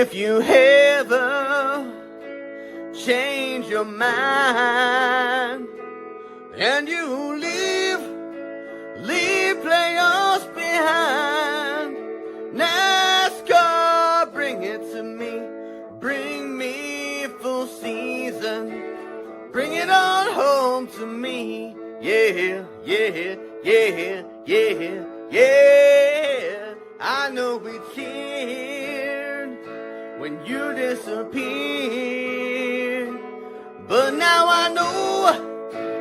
if you ever change your mind and you leave playoffs behind, NASCAR, bring it to me. Bring me full season. Bring it on home to me. Yeah, yeah, yeah, yeah, yeah. I know we cheered when you disappeared, but now I know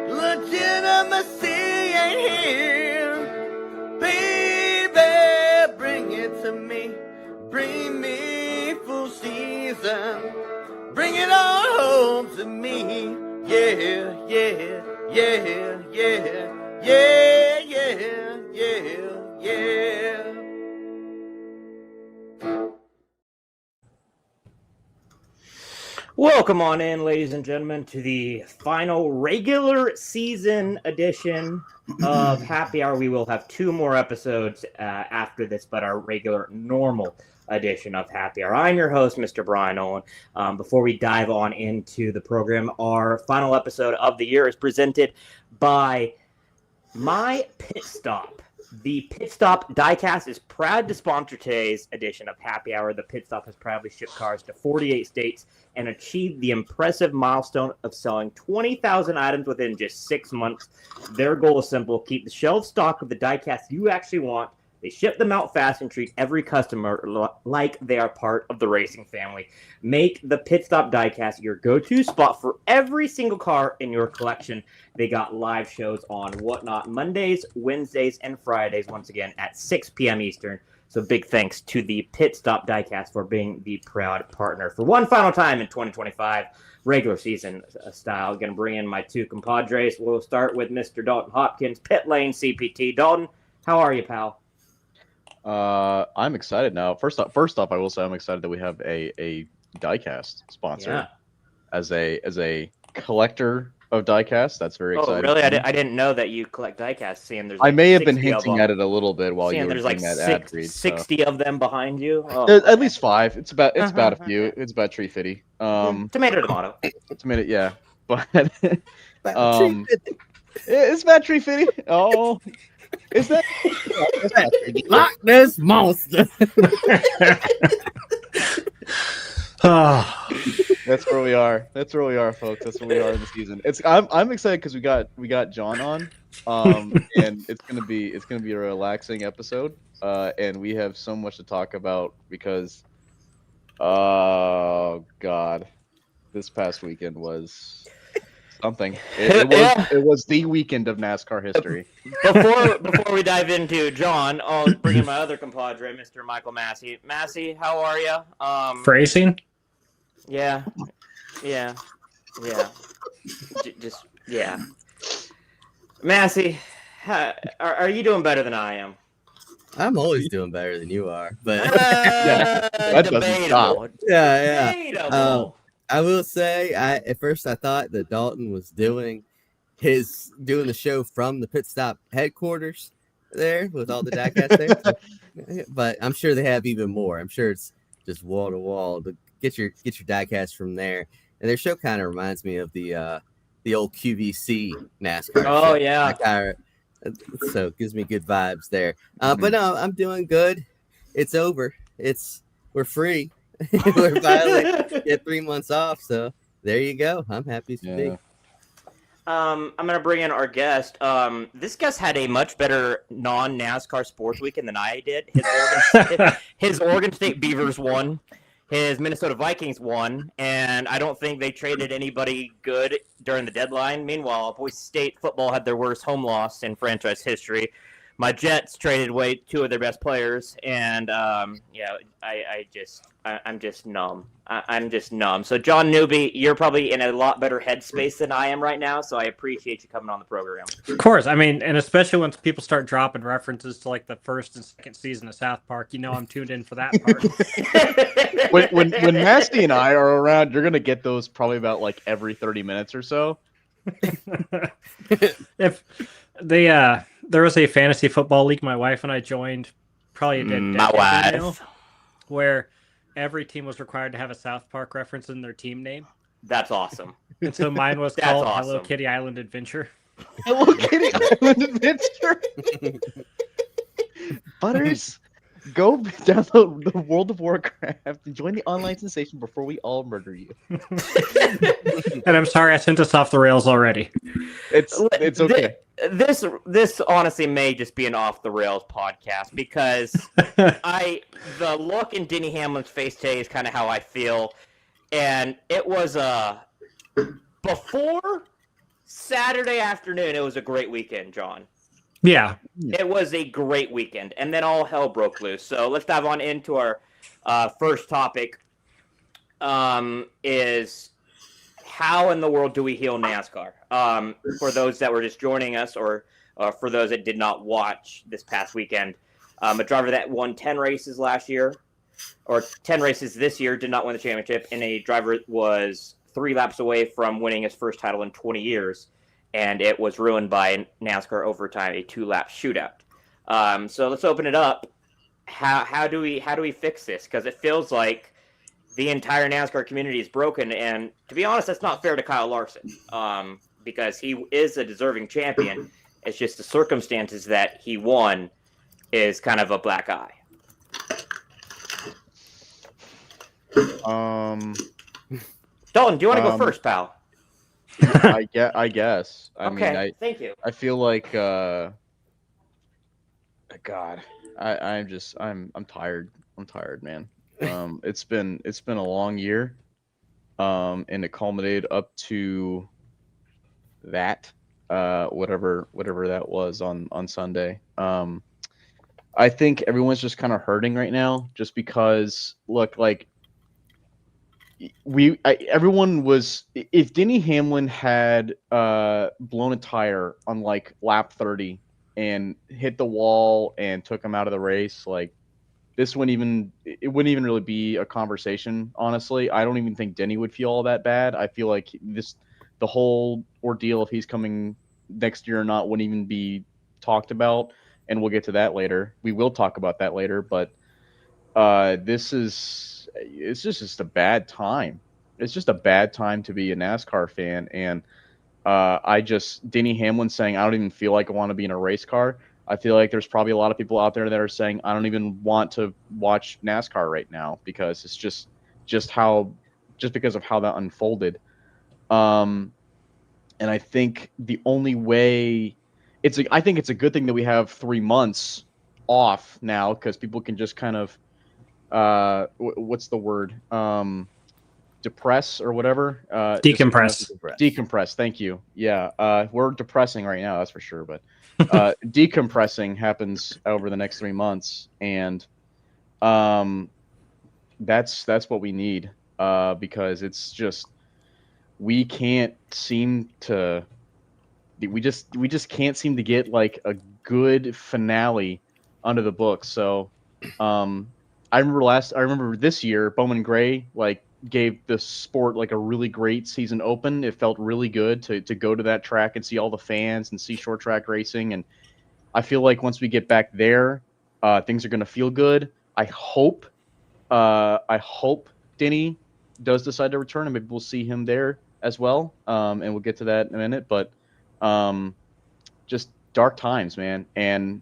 legitimacy ain't here. Baby, bring it to me. Bring me full season. Bring it on home to me. Yeah, yeah, yeah, yeah, yeah, yeah, yeah, yeah. Welcome on in, ladies and gentlemen, to the final regular season edition of Happy Hour. We will have 2 more episodes after this, but our regular normal edition of Happy Hour. I'm your host, Mr. Bryan Nolen. Before we dive on into the program, our final episode of the year is presented by My Pit Stop. The Pit Stop Diecast is proud to sponsor today's edition of Happy Hour. The Pit Stop has proudly shipped cars to 48 states and achieved the impressive milestone of selling 20,000 items within just 6 months. Their goal is simple: keep the shelf stock of the diecast you actually want. They ship them out fast and treat every customer like they are part of the racing family. Make the Pit Stop Diecast your go-to spot for every single car in your collection. They got live shows on Whatnot Mondays, Wednesdays, and Fridays, once again, at 6 p.m. Eastern. So big thanks to the Pit Stop Diecast for being the proud partner for one final time in 2025, regular season style. Going to bring in my 2 compadres. We'll start with Mr. Dalton Hopkins, Pit Lane CPT. Dalton, how are you, pal? I'm excited now. First off, I will say I'm excited that we have a diecast sponsor. Yeah. As a collector of diecast, that's very exciting. Oh, really? I didn't know that you collect diecast. Seeing there's I may have been 60 of hinting them. at it a little bit while you were There's doing like that ad read. 60 of them behind you. Oh, There's at least 5. It's about a few. It's about tree fitty. Tomato. Tomato, yeah. But it's about tree fitty. Oh. Is that Loch Ness monster? That's where we are. That's where we are, folks. That's where we are in the season. I'm excited because we got John on, and it's gonna be a relaxing episode, and we have so much to talk about because, oh God, this past weekend was something. It was the weekend of NASCAR history. Before we dive into John, I'll bring in my other compadre, Mr. Michael Massie. Massie, how are you? Phrasing? Yeah. Massie, are you doing better than I am? I'm always doing better than you are, but that doesn't stop. Yeah. Debatable. I will say, at first I thought that Dalton was doing the show from the pit stop headquarters there with all the diecast there, but I'm sure they have even more. I'm sure it's just wall to wall to get your diecast from there. And their show kind of reminds me of the old QVC NASCAR. Oh show. yeah. So it gives me good vibes there. But no, I'm doing good. It's over. We're free. We're finally get 3 months off. So there you go. I'm happy as can be. I'm gonna bring in our guest. This guest had a much better non-NASCAR sports weekend than I did. His Oregon State Beavers won. His Minnesota Vikings won, and I don't think they traded anybody good during the deadline. Meanwhile, Boise State football had their worst home loss in franchise history. My Jets traded away 2 of their best players, and I'm just numb. I'm just numb. So, John Newby, you're probably in a lot better headspace than I am right now, so I appreciate you coming on the program. Of course. I mean, and especially once people start dropping references to like the first and second season of South Park, I'm tuned in for that part. when Masty and I are around, you're gonna get those probably about like every 30 minutes or so. If there was a fantasy football league my wife and I joined probably a decade ago, where every team was required to have a South Park reference in their team name. That's awesome. And so mine was That's called awesome. Hello Kitty Island Adventure. Hello Kitty Island Adventure. Butters, go download the World of Warcraft and join the online sensation before we all murder you. And I'm sorry I sent us off the rails already. It's okay. This honestly may just be an off the rails podcast because the look in Denny Hamlin's face today is kind of how I feel, and it was before Saturday afternoon. It was a great weekend, John. Yeah. It was a great weekend, and then all hell broke loose. So let's dive on into our first topic. Is how in the world do we heal NASCAR? For those that were just joining us, or for those that did not watch this past weekend, a driver that won 10 races last year, or 10 races this year, did not win the championship, and a driver was 3 laps away from winning his first title in 20 years, and it was ruined by NASCAR overtime, a 2-lap shootout. So let's open it up. How do we fix this? Because it feels like the entire NASCAR community is broken, and to be honest, that's not fair to Kyle Larson, because he is a deserving champion. It's just the circumstances that he won is kind of a black eye. Dalton, do you want to go first, pal? I guess. I Okay, mean, thank you. I feel like God, I'm tired. I'm tired, man. It's been a long year, and it culminated up to that, whatever that was on Sunday. I think everyone's just kind of hurting right now, just because look, like everyone was. If Denny Hamlin had blown a tire on like lap 30 and hit the wall and took him out of the race, like it wouldn't even really be a conversation, honestly. I don't even think Denny would feel all that bad. I feel like the whole ordeal, if he's coming next year or not, wouldn't even be talked about, and we'll get to that later. We will talk about that later, but it's just a bad time. It's just a bad time to be a NASCAR fan, and Denny Hamlin saying, I don't even feel like I want to be in a race car. I feel like there's probably a lot of people out there that are saying, I don't even want to watch NASCAR right now, because it's just because of how that unfolded. And I think the only way I think it's a good thing that we have 3 months off now, because people can just kind of, what's the word? Depress or whatever. Decompress. Decompress. Thank you. Yeah. We're depressing right now, that's for sure. But decompressing happens over the next 3 months, and that's what we need, because it's just we just can't seem to get like a good finale under the books. So I remember this year Bowman Gray like gave the sport like a really great season open. It felt really good to go to that track and see all the fans and see short track racing. And I feel like once we get back there, things are going to feel good. I hope Denny does decide to return, and maybe we'll see him there as well. And we'll get to that in a minute, but just dark times, man. And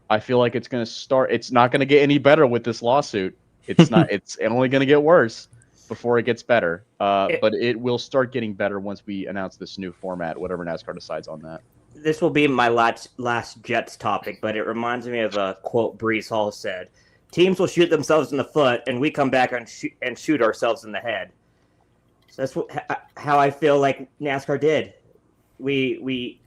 I feel like it's not going to get any better with this lawsuit. It's not, it's only going to get worse before it gets better. But it will start getting better once we announce this new format, whatever NASCAR decides on that. This will be my last Jets topic, but it reminds me of a quote Brees Hall said: "Teams will shoot themselves in the foot, and we come back and shoot ourselves in the head." So that's how I feel like NASCAR did. We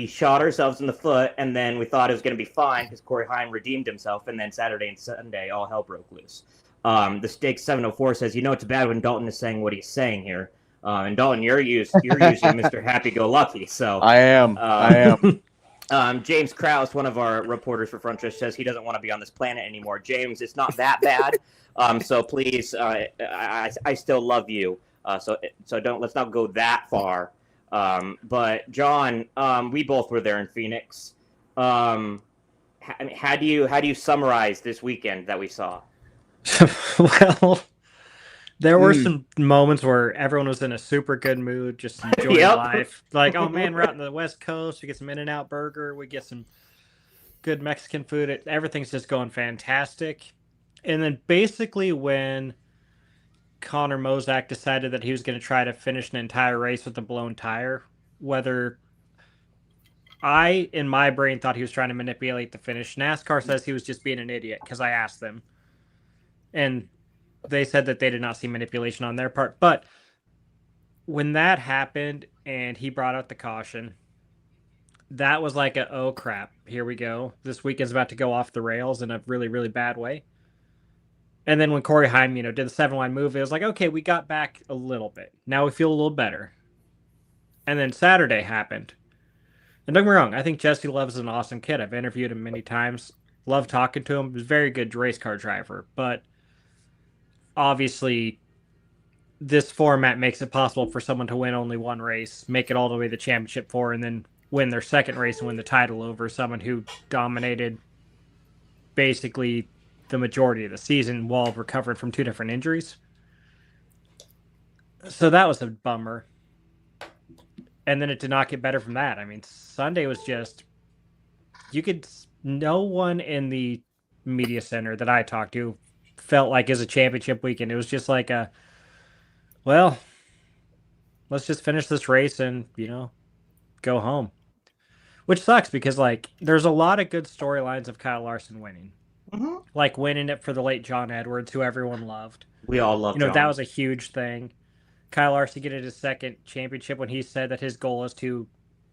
shot ourselves in the foot, and then we thought it was going to be fine because Corey Heim redeemed himself, and then Saturday and Sunday, all hell broke loose. The Stig 704 says, it's bad when Dalton is saying what he's saying here. And Dalton, you're usually Mr. Happy-Go-Lucky. So I am. James Krause, one of our reporters for Front Stretch, says he doesn't want to be on this planet anymore. James, it's not that bad. So please, I still love you. So let's not go that far. But John, we both were there in Phoenix. How do you summarize this weekend that we saw? Well, There were some moments where everyone was in a super good mood, just enjoying Yep. life. Like, oh man, we're out in the West Coast. We get some In-N-Out burger. We get some good Mexican food. Everything's just going fantastic. And then basically when Connor Mozak decided that he was going to try to finish an entire race with a blown tire, whether I, in my brain, thought he was trying to manipulate the finish. NASCAR says he was just being an idiot because I asked them. And they said that they did not see manipulation on their part. But when that happened and he brought out the caution, that was like oh crap, here we go. This weekend's about to go off the rails in a really, really bad way. And then when Corey Heim, did the 7-line move, it was like, okay, we got back a little bit. Now we feel a little better. And then Saturday happened. And don't get me wrong, I think Jesse Love is an awesome kid. I've interviewed him many times. Love talking to him. He's a very good race car driver. But obviously, this format makes it possible for someone to win only one race, make it all the way to the championship four, and then win their second race and win the title over someone who dominated basically the majority of the season while recovering from 2 different injuries. So that was a bummer. And then it did not get better from that. I mean, Sunday was just, no one in the media center that I talked to felt like it was a championship weekend. It was just like well, let's just finish this race and, go home. Which sucks because, there's a lot of good storylines of Kyle Larson winning. Mm-hmm. Like winning it for the late John Edwards, who everyone loved. We all love John. That was a huge thing. Kyle Larson getting his second championship when he said that his goal is to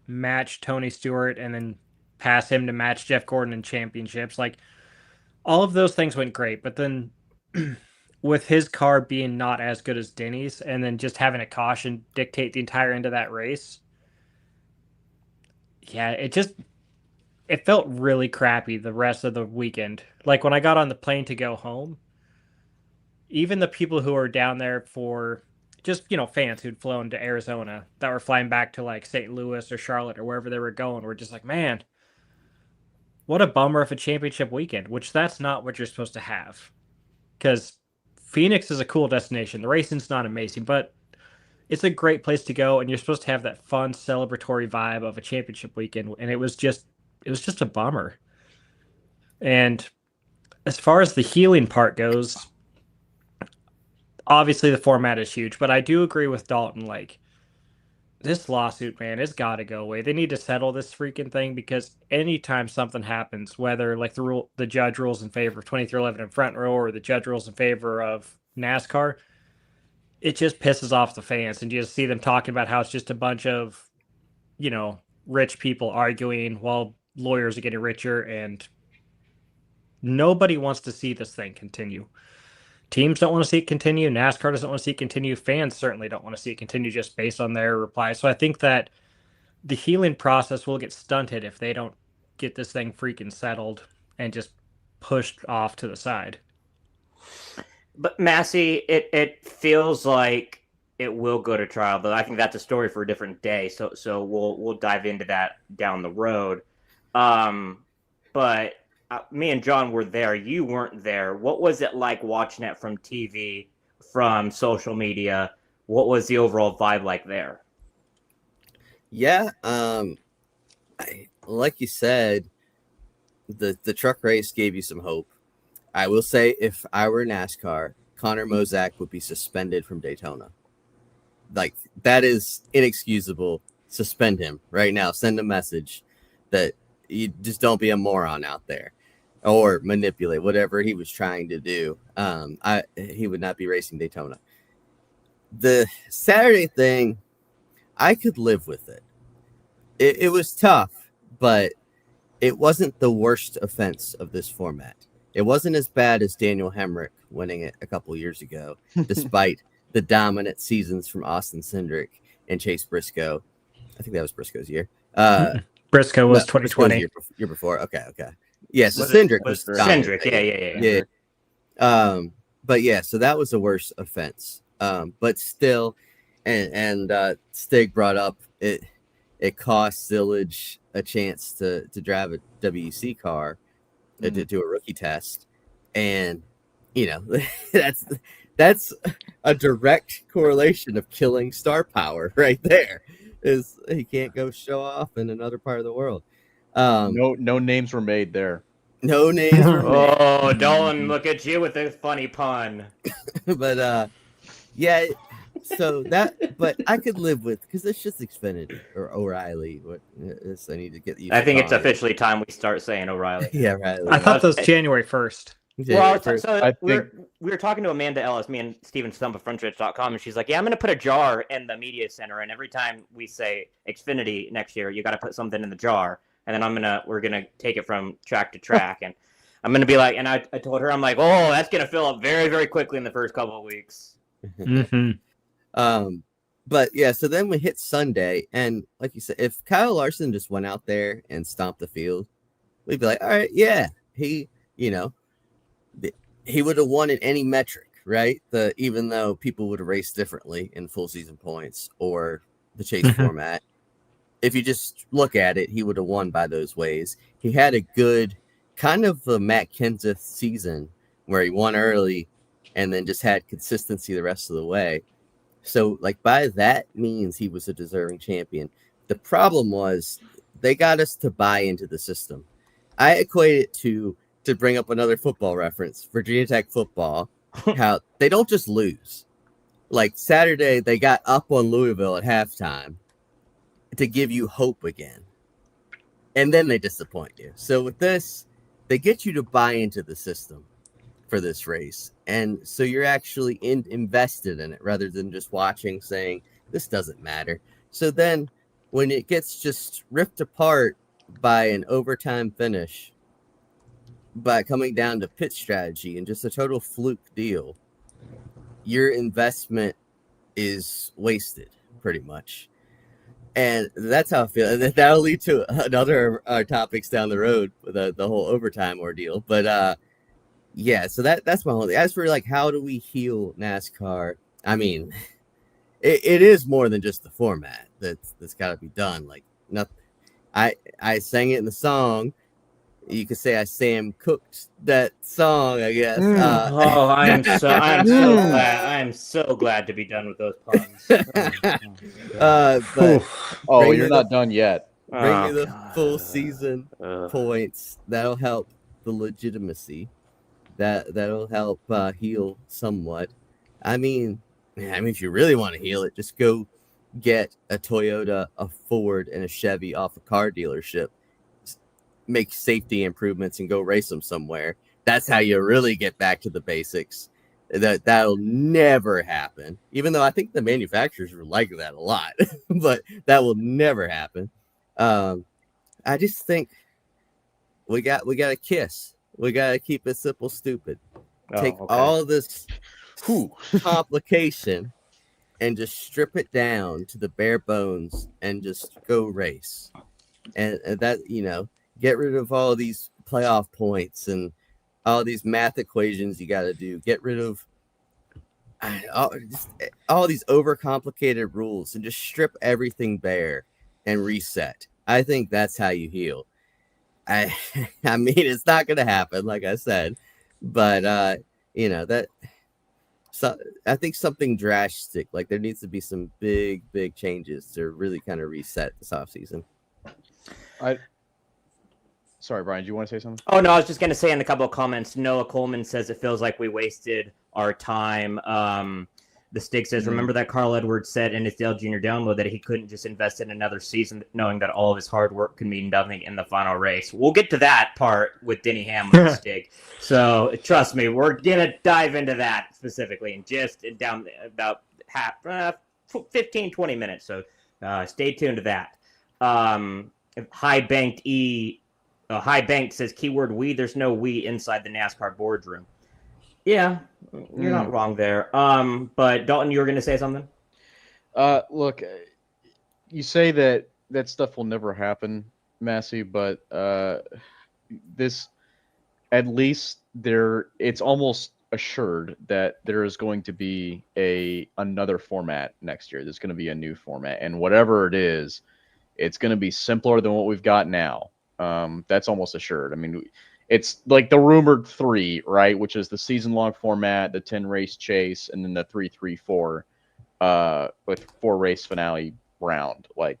match Tony Stewart and then pass him to match Jeff Gordon in championships. All of those things went great, but then with his car being not as good as Denny's and then just having a caution dictate the entire end of that race, yeah, it felt really crappy the rest of the weekend. When I got on the plane to go home, even the people who were down there for just, fans who'd flown to Arizona that were flying back to St. Louis or Charlotte or wherever they were going were just like, man, what a bummer of a championship weekend, which that's not what you're supposed to have. Because Phoenix is a cool destination. The racing's not amazing, but it's a great place to go, and you're supposed to have that fun celebratory vibe of a championship weekend, and it was just a bummer. And as far as the healing part goes, obviously the format is huge, but I do agree with Dalton. This lawsuit, man, it's got to go away. They need to settle this freaking thing because anytime something happens, whether the judge rules in favor of 2311 in front row or the judge rules in favor of NASCAR, it just pisses off the fans, and you just see them talking about how it's just a bunch of, rich people arguing while lawyers are getting richer, and nobody wants to see this thing continue. Teams don't want to see it continue. NASCAR doesn't want to see it continue. Fans certainly don't want to see it continue just based on their replies. So I think that the healing process will get stunted if they don't get this thing freaking settled and just pushed off to the side. But Massie, it feels like it will go to trial, but I think that's a story for a different day. So we'll dive into that down the road. But me and John were there. You weren't there. What was it like watching it from TV, from social media? What was the overall vibe like there? Yeah, like you said, the truck race gave you some hope. I will say, if I were NASCAR, Connor Mozak would be suspended from Daytona. That is inexcusable. Suspend him right now. Send a message that you just don't be a moron out there or manipulate whatever he was trying to do. He would not be racing Daytona. The Saturday thing, I could live with it. It was tough, but it wasn't the worst offense of this format. It wasn't as bad as Daniel Hemrick winning it a couple years ago, despite the dominant seasons from Austin Cindric and Chase Briscoe. I think that was Briscoe's year. Briscoe was 2020. Year before. Okay. Yeah, so Cindric was Cindric. Yeah. But yeah, so that was the worst offense. But still, and Stig brought up it cost Zillage a chance to drive a WEC car to do a rookie test, and that's That's a direct correlation of killing star power right there. Is he can't go show off in another part of the world. No names were made there. No names were made. Oh, Dalton, look at you with a funny pun. But yeah, so but I could live with, because it's just Xfinity or O'Reilly. What is, I need to get used I to think it's calling it. officially time we start saying O'Reilly. Yeah, Riley. I thought that was January 1st. Well, January so 1st. we were talking to Amanda Ellis, me and Steven Stump of FrontStretch.com, and she's like, "Yeah, I'm going to put a jar in the media center, and every time we say Xfinity next year, you got to put something in the jar, and then we're gonna take it from track to track, and I'm gonna be like," and I told her, I'm like, "Oh, that's gonna fill up very, very quickly in the first couple of weeks." But yeah, so then we hit Sunday, and like you said, if Kyle Larson just went out there and stomped the field, we'd be like, all right, yeah, he would have won in any metric, right? Even though people would have raced differently in full season points or the chase format. If you just look at it, he would have won by those ways. He had a good kind of a Matt Kenseth season where he won early and then just had consistency the rest of the way. So, like, by that means, he was a deserving champion. The problem was they got us to buy into the system. I equate it to bring up another football reference, Virginia Tech football, how they don't just lose. Like, Saturday, they got up on Louisville at halftime to give you hope again. And then they disappoint you. So, with this, they get you to buy into the system for this race, and so you're actually invested in it rather than just watching saying this doesn't matter. So then when it gets just ripped apart by an overtime finish, by coming down to pit strategy and just a total fluke deal, your investment is wasted pretty much. And that's how I feel. And that'll lead to another topics down the road, the whole overtime ordeal. But yeah, so that's my whole thing. As for like, how do we heal NASCAR? I mean, it is more than just the format that's got to be done. Like, nothing. I sang it in the song. You could say I Sam cooked that song, I guess. I'm so glad to be done with those puns. But You're not done yet. Bring me the full season points. That'll help the legitimacy. That'll help heal somewhat. I mean, if you really want to heal it, just go get a Toyota, a Ford, and a Chevy off a car dealership. Make safety improvements and go race them somewhere. That's how you really get back to the basics. That'll never happen. Even though I think the manufacturers would like that a lot, but that will never happen. I just think we got to kiss. We got to keep it simple, stupid. Take all this complication and just strip it down to the bare bones and just go race. And that, get rid of all these playoff points and all these math equations you got to do. Get rid of all these overcomplicated rules and just strip everything bare and reset. I think that's how you heal. I mean, it's not going to happen, like I said, but so I think something drastic, like there needs to be some big changes to really kind of reset this offseason. Sorry, Brian, do you want to say something? Oh, no, I was just going to say in a couple of comments, Noah Coleman says it feels like we wasted our time. The Stig says, remember that Carl Edwards said in his Dale Jr. download that he couldn't just invest in another season knowing that all of his hard work could mean nothing in the final race. We'll get to that part with Denny Hamlin, Stig. So trust me, we're going to dive into that specifically in just down about 15, 20 minutes. So stay tuned to that. High Banked says, keyword we, there's no we inside the NASCAR boardroom. Yeah, you're not wrong there. But Dalton, you were going to say something? Look, you say that stuff will never happen, Massie, but this, at least it's almost assured that there is going to be another format next year. There's going to be a new format, and whatever it is, it's going to be simpler than what we've got now. That's almost assured. I mean, it's like the rumored 3, right? Which is the season-long format, the 10-race chase, and then the 3-3-4 with 4-race finale round. Like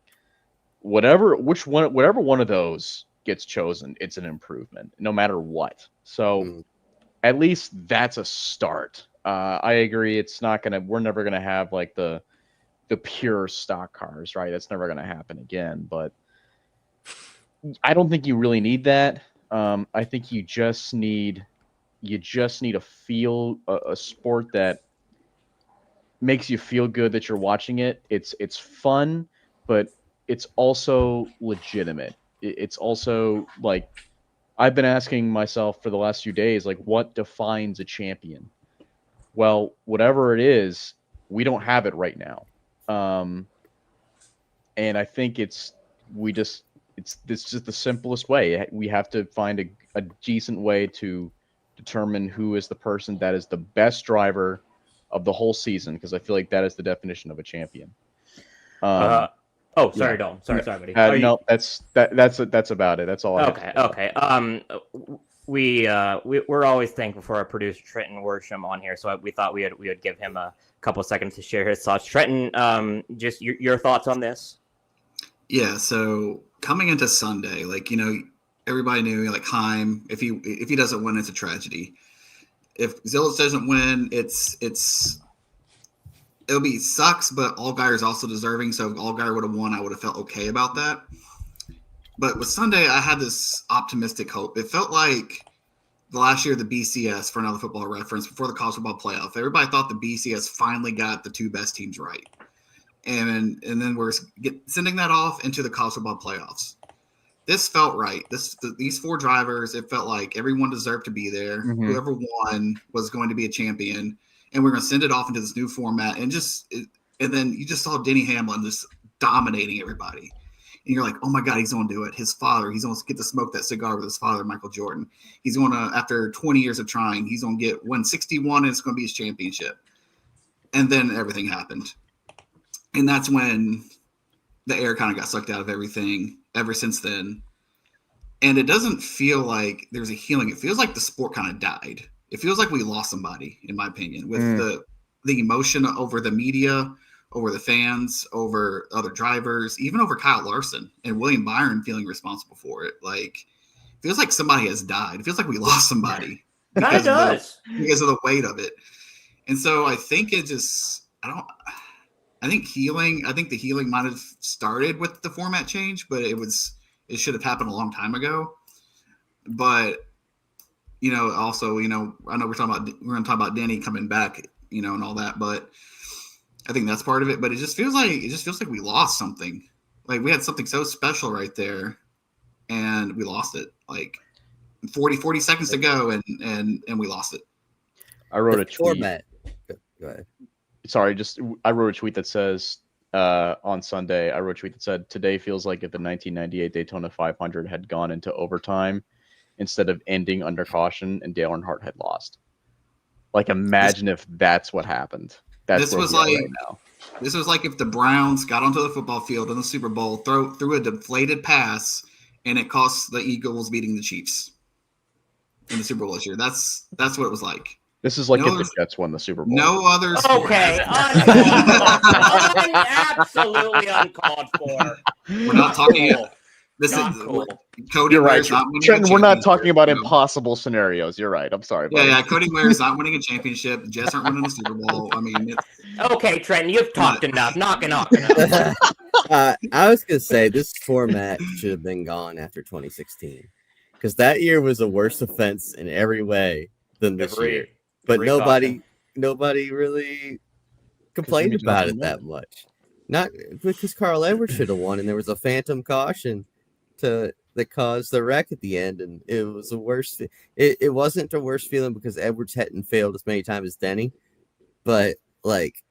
whatever one of those gets chosen, it's an improvement, no matter what. So at least that's a start. I agree. We're never gonna have like the pure stock cars, right? That's never gonna happen again. But I don't think you really need that. I think you just need a sport that makes you feel good that you're watching it. It's fun, but it's also legitimate. It's also like I've been asking myself for the last few days, like, what defines a champion? Well, whatever it is, we don't have it right now. And I think it's just the simplest way. We have to find a decent way to determine who is the person that is the best driver of the whole season, because I feel like that is the definition of a champion. Sorry, yeah. Dalton. Sorry, buddy. No, that's about it. That's all. Okay. We're always thankful for our producer Trenton Worsham on here, so we thought we would give him a couple seconds to share his thoughts. Trenton, just your thoughts on this? Yeah. So coming into Sunday, like, everybody knew, like, Heim, if he doesn't win, it's a tragedy. If Zillage doesn't win, it'll be sucks, but Allgaier is also deserving. So if Allgaier would have won, I would have felt okay about that. But with Sunday, I had this optimistic hope. It felt like the last year, the BCS, for another football reference, before the college football playoff, everybody thought the BCS finally got the 2 best teams right. And then we're sending that off into the college football playoffs. This felt right. These 4 drivers, it felt like everyone deserved to be there. Mm-hmm. Whoever won was going to be a champion. And we're going to send it off into this new format. And then you just saw Denny Hamlin just dominating everybody. And you're like, oh my God, he's going to do it. His father, he's going to get to smoke that cigar with his father, Michael Jordan. He's going to, after 20 years of trying, he's going to get 161 and it's going to be his championship. And then everything happened. And that's when the air kind of got sucked out of everything ever since then. And it doesn't feel like there's a healing. It feels like the sport kind of died. It feels like we lost somebody, in my opinion, with the emotion over the media, over the fans, over other drivers, even over Kyle Larson and William Byron feeling responsible for it. Like, it feels like somebody has died. It feels like we lost somebody because of the weight of it. And so I think I think the healing might have started with the format change, but it should have happened a long time ago. But, also, I know we're going to talk about Denny coming back, and all that, but I think that's part of it. But it just feels like we lost something. Like, we had something so special right there and we lost it. Like 40 seconds to go and we lost it. I wrote a tweet. Format. Go ahead. Sorry, I wrote a tweet that says on Sunday, I wrote a tweet that said, today feels like if the 1998 Daytona 500 had gone into overtime instead of ending under caution and Dale Earnhardt had lost. Like, imagine if that's what happened. This was like if the Browns got onto the football field in the Super Bowl, threw a deflated pass, and it cost the Eagles beating the Chiefs in the Super Bowl this year. That's what it was like. This is like if the Jets won the Super Bowl. No other sport. Okay, absolutely uncalled for. We're not talking. Cool. Cody. You're right, Trenton. We're not talking about impossible scenarios. You're right. I'm sorry. Yeah. Cody Ware's not winning a championship. The Jets aren't winning the Super Bowl. I mean, okay, Trenton, you've talked enough. Knock it off. I was gonna say this format should have been gone after 2016 because that year was a worse offense in every way than this year. But nobody really complained about it that much. Not because Carl Edwards should have won, and there was a phantom caution that caused the wreck at the end, and it was the worst. It wasn't the worst feeling because Edwards hadn't failed as many times as Denny, but like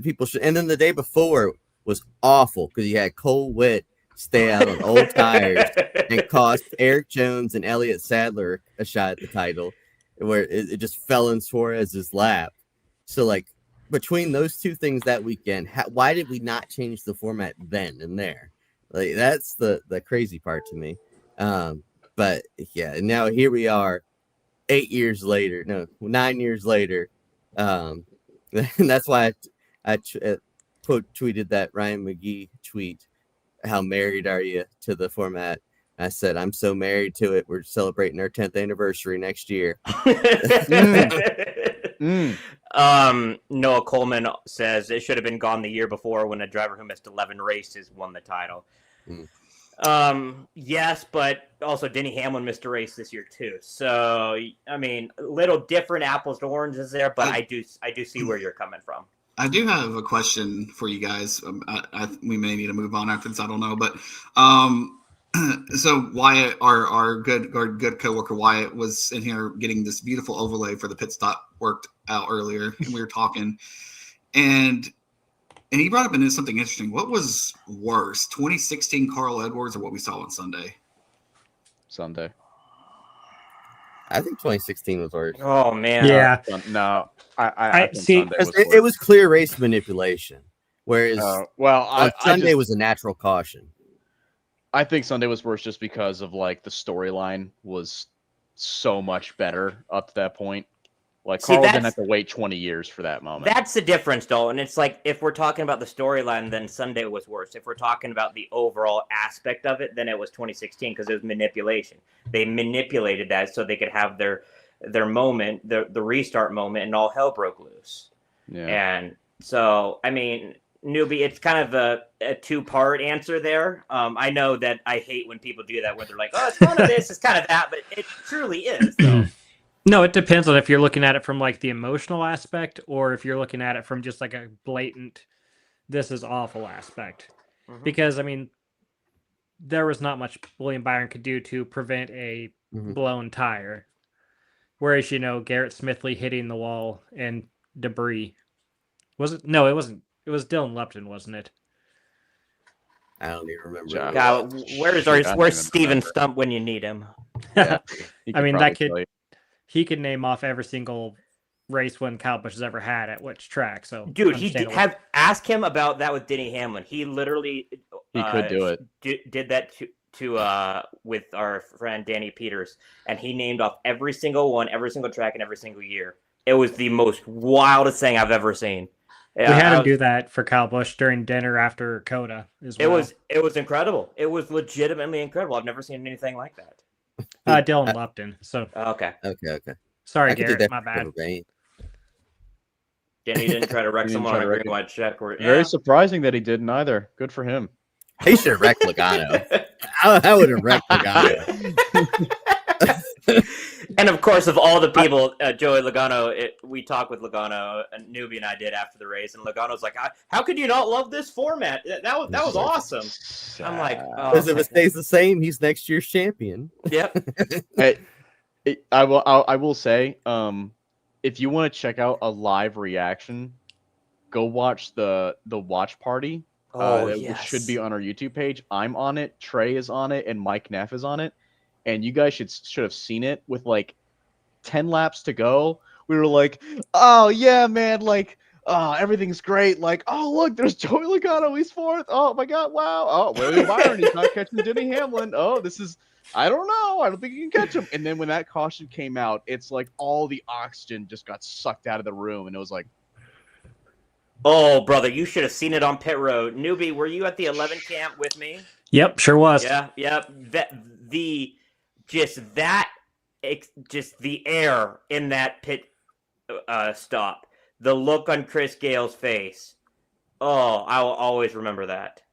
people should. And then the day before was awful because you had Cole Witt stay out on old tires and cost Eric Jones and Elliott Sadler a shot at the title, where it just fell in Suarez's lap. So, like, between those two things that weekend, why did we not change the format then and there? Like, that's the crazy part to me. But But yeah, and now here we are 9 years later. And that's why I quote tweeted that Ryan McGee tweet. How married are you to the format? I said, I'm so married to it. We're celebrating our 10th anniversary next year. Noah Coleman says it should have been gone the year before when a driver who missed 11 races won the title. Yes, but also Denny Hamlin missed a race this year too. So I mean, a little different apples to oranges there, but I do see where you're coming from. I do have a question for you guys. We may need to move on after this. I don't know, but so Wyatt, our good coworker Wyatt, was in here getting this beautiful overlay for the pit stop worked out earlier, and we were talking, and he brought up into something interesting. What was worse, 2016 Carl Edwards or what we saw on Sunday? Sunday. I think 2016 was worse. Oh man, Yeah. No, I think see. Sunday was It was clear race manipulation, whereas well, Sunday was a natural caution. I think Sunday was worse just because of like the storyline was so much better up to that point. Like Carl didn't have to wait 20 years for that moment. That's the difference, Dalton. It's like if we're talking about the storyline, then Sunday was worse. If we're talking about the overall aspect of it, then it was 2016 because it was manipulation. They manipulated that so they could have their moment, the restart moment, and all hell broke loose. Yeah. And so, I mean, Newby, it's kind of a two-part answer there. I know that I hate when people do that, where they're like, oh, it's kind of this, it's kind of that, but it truly is, though. No, it depends on if you're looking at it from like the emotional aspect or if you're looking at it from just like a blatant, this is awful aspect. Mhm. Because, I mean, there was not much William Byron could do to prevent a blown tire. Whereas, Garrett Smithley hitting the wall and debris. Was it? No, it wasn't. It was Dylan Lupton, wasn't it? I don't even remember. Yeah. God, where's Steven Stump when you need him? Yeah, I mean, that kid, he could name off every single race win Kyle Busch has ever had at which track. So, dude, ask him about that with Denny Hamlin. He literally could do it. Did that to with our friend Danny Peters, and he named off every single one, every single track, and every single year. It was the most wildest thing I've ever seen. We had him do that for Kyle Busch during dinner after Coda as well. It was incredible. It was legitimately incredible. I've never seen anything like that. Dylan Lupton. So okay. Sorry, Garrett. My bad. Danny didn't try to wreck someone on a green white check. Very surprising that he didn't either. Good for him. He should have wrecked Logano. I would have wrecked Logano. And of course, of all the people, Joey Logano, we talked with Logano, and Newby and I did after the race, and Logano's like, "How could you not love this format? That was awesome." I'm like, because if it stays the same, he's next year's champion. Yep. I will say, if you want to check out a live reaction, go watch the watch party. Which should be on our YouTube page. I'm on it. Trey is on it, and Mike Neff is on it. And you guys should have seen it with like 10 laps to go. We were like, oh yeah, man, like everything's great. Like, oh look, there's Joey Logano, he's fourth. Oh my god, wow. Oh, William Byron, he's not catching Denny Hamlin. Oh, this is, I don't know. I don't think you can catch him. And then when that caution came out, it's like all the oxygen just got sucked out of the room, and it was like, oh brother, you should have seen it on pit road. Newby, were you at the 11 camp with me? Yep, sure was. Yeah. Just the air in that pit stop, the look on Chris Gale's face. Oh, I will always remember that.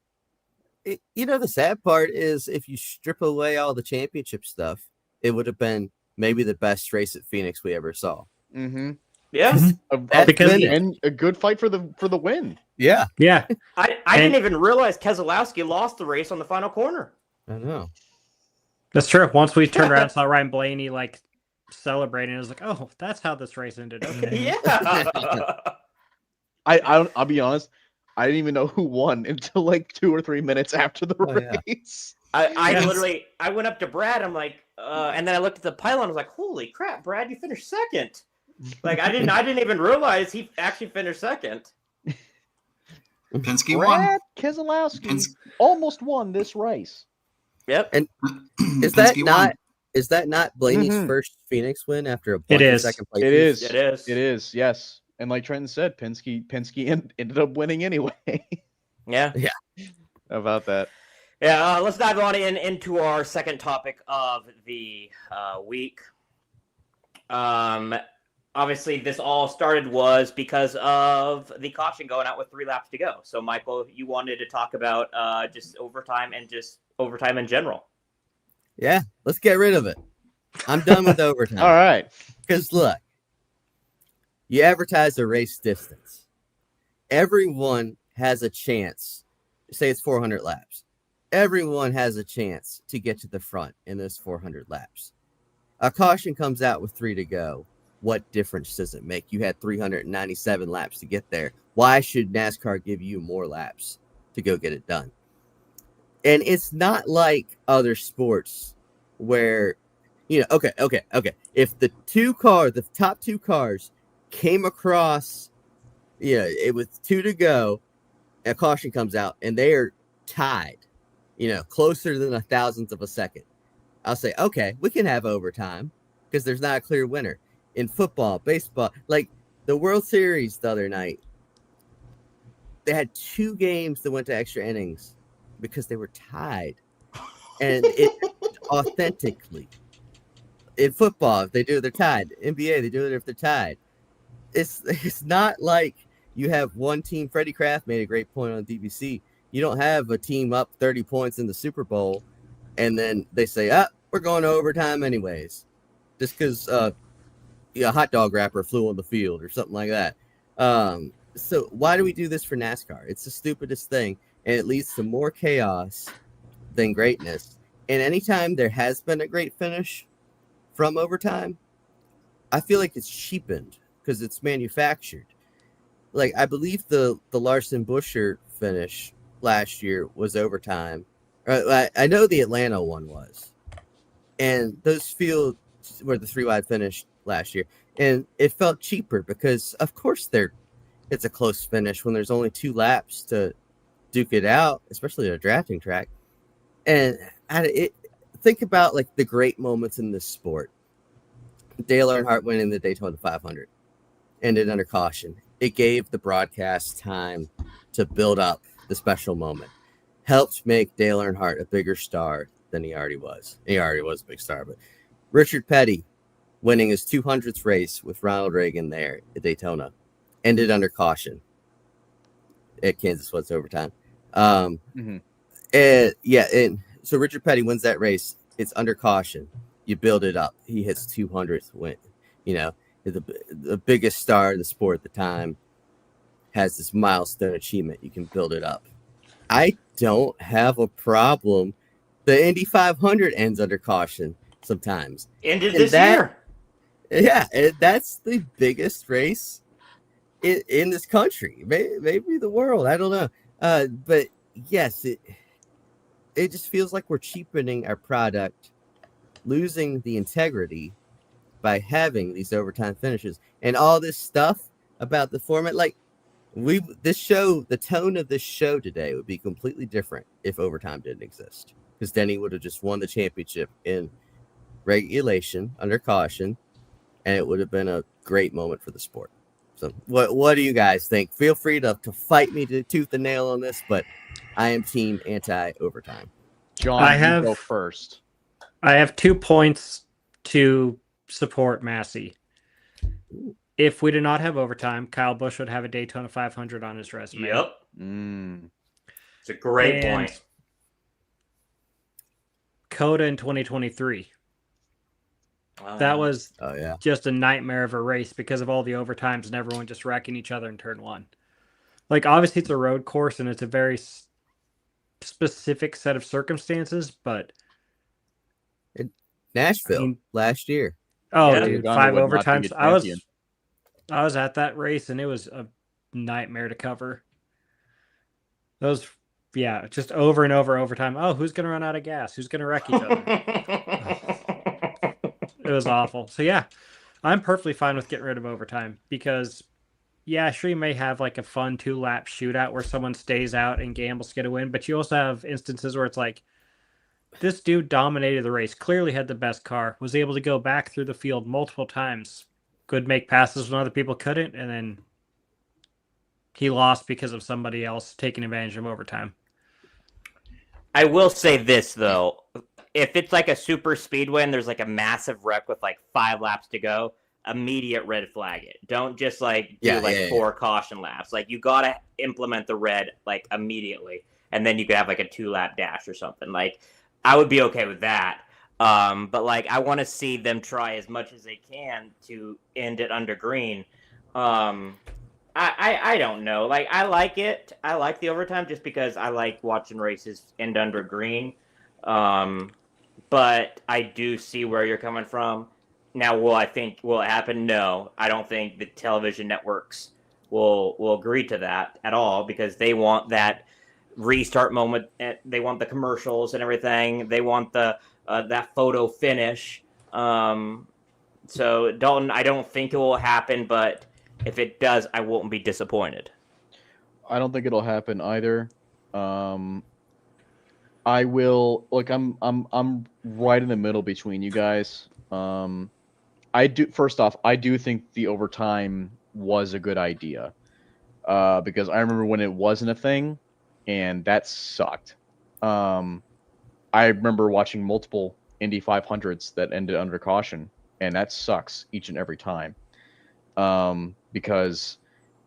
The sad part is if you strip away all the championship stuff, it would have been maybe the best race at Phoenix we ever saw. Mm-hmm. Yes, and a good fight for the win. Yeah. I didn't even realize Keselowski lost the race on the final corner. I know. That's true. Once we turned around and saw Ryan Blaney like celebrating, it was like, oh, that's how this race ended. Okay. Yeah. I'll be honest, I didn't even know who won until like 2 or 3 minutes after the race. Yeah. I went up to Brad. I'm like, and then I looked at the pylon. I was like, holy crap, Brad, you finished second. Like I didn't even realize he actually finished second. Penske Brad won. Keselowski almost won this race. Yep. And is that not Is that not Blaney's Mhm. first Phoenix win after a It bunch of is. second place? It is. It is. It is. Yes. And like Trenton said, Penske ended up winning anyway. Yeah. How about that? Yeah, let's dive on into our second topic of the week. Obviously, this all started was because of the caution going out with 3 laps to go. So, Michael, you wanted to talk about just overtime and just overtime in general. Yeah, let's get rid of it. I'm done with overtime. All right. Because look, you advertise a race distance. Everyone has a chance. Say it's 400 laps. Everyone has a chance to get to the front in those 400 laps. A caution comes out with 3 to go. What difference does it make? You had 397 laps to get there. Why should NASCAR give you more laps to go get it done? And it's not like other sports where, okay. If the top 2 cars came across, it was 2 to go, a caution comes out and they are tied, closer than a thousandth of a second. I'll say, okay, we can have overtime because there's not a clear winner. In football, baseball, like the World Series the other night, they had 2 games that went to extra innings because they were tied. And it authentically. In football, if they do it, they're tied. NBA, they do it if they're tied. It's not like you have one team. Freddie Kraft made a great point on DBC. You don't have a team up 30 points in the Super Bowl, and then they say, we're going to overtime anyways. Just because a hot dog wrapper flew on the field or something like that. So why do we do this for NASCAR? It's the stupidest thing, and it leads to more chaos than greatness. And anytime there has been a great finish from overtime, I feel like it's cheapened because it's manufactured. Like, I believe the Larson-Buescher finish last year was overtime. I know the Atlanta one was. And those fields were the 3-wide finish last year. And it felt cheaper because, of course, it's a close finish when there's only 2 laps to duke it out, especially at a drafting track. And think about, like, the great moments in this sport. Dale Earnhardt winning the Daytona 500 ended under caution. It gave the broadcast time to build up the special moment. Helped make Dale Earnhardt a bigger star than he already was. He already was a big star, but Richard Petty winning his 200th race with Ronald Reagan there at Daytona ended under caution at Kansas West overtime. And so Richard Petty wins that race. It's under caution. You build it up. He hits 200th win. The biggest star in the sport at the time has this milestone achievement. You can build it up. I don't have a problem. The Indy 500 ends under caution sometimes. Ended this year. Yeah, that's the biggest race in this country, maybe the world. I don't know. But yes, it just feels like we're cheapening our product, losing the integrity by having these overtime finishes and all this stuff about the format. Like the tone of this show today would be completely different if overtime didn't exist, because Denny would have just won the championship in regulation under caution, and it would have been a great moment for the sport. So what do you guys think? Feel free to fight me to tooth and nail on this, but I am team anti-overtime. John, you go first. I have 2 points to support Massie. If we did not have overtime, Kyle Busch would have a Daytona 500 on his resume. Yep. It's a great point. Coda in 2023. That was just a nightmare of a race because of all the overtimes and everyone just wrecking each other in turn 1. Like, obviously it's a road course and it's a very specific set of circumstances, but Nashville last year. Oh, Yeah, dude, Logano 5 would not be overtimes. a champion. I was at that race and it was a nightmare to cover. Those, just over and over overtime. Oh, who's gonna run out of gas? Who's gonna wreck each other? It was awful. So I'm perfectly fine with getting rid of overtime because, sure, you may have like a fun 2-lap shootout where someone stays out and gambles to get a win, but you also have instances where it's like, this dude dominated the race, clearly had the best car, was able to go back through the field multiple times, could make passes when other people couldn't, and then he lost because of somebody else taking advantage of overtime. I will say this, though. If it's like a super speedway and there's like a massive wreck with like 5 laps to go, immediate red flag it. Don't just like do 4 caution laps. Like you got to implement the red like immediately. And then you could have like a 2-lap dash or something. Like I would be okay with that. But like I want to see them try as much as they can to end it under green. I don't know. Like I like it. I like the overtime just because I like watching races end under green. But I do see where you're coming from. Now, will it happen? No, I don't think the television networks will agree to that at all because they want that restart moment. They want the commercials and everything. They want the that photo finish. So Dalton, I don't think it will happen, but if it does, I won't be disappointed. I don't think it'll happen either. I will like I'm right in the middle between you guys. I do think the overtime was a good idea. Because I remember when it wasn't a thing and that sucked. I remember watching multiple Indy 500s that ended under caution and that sucks each and every time. Because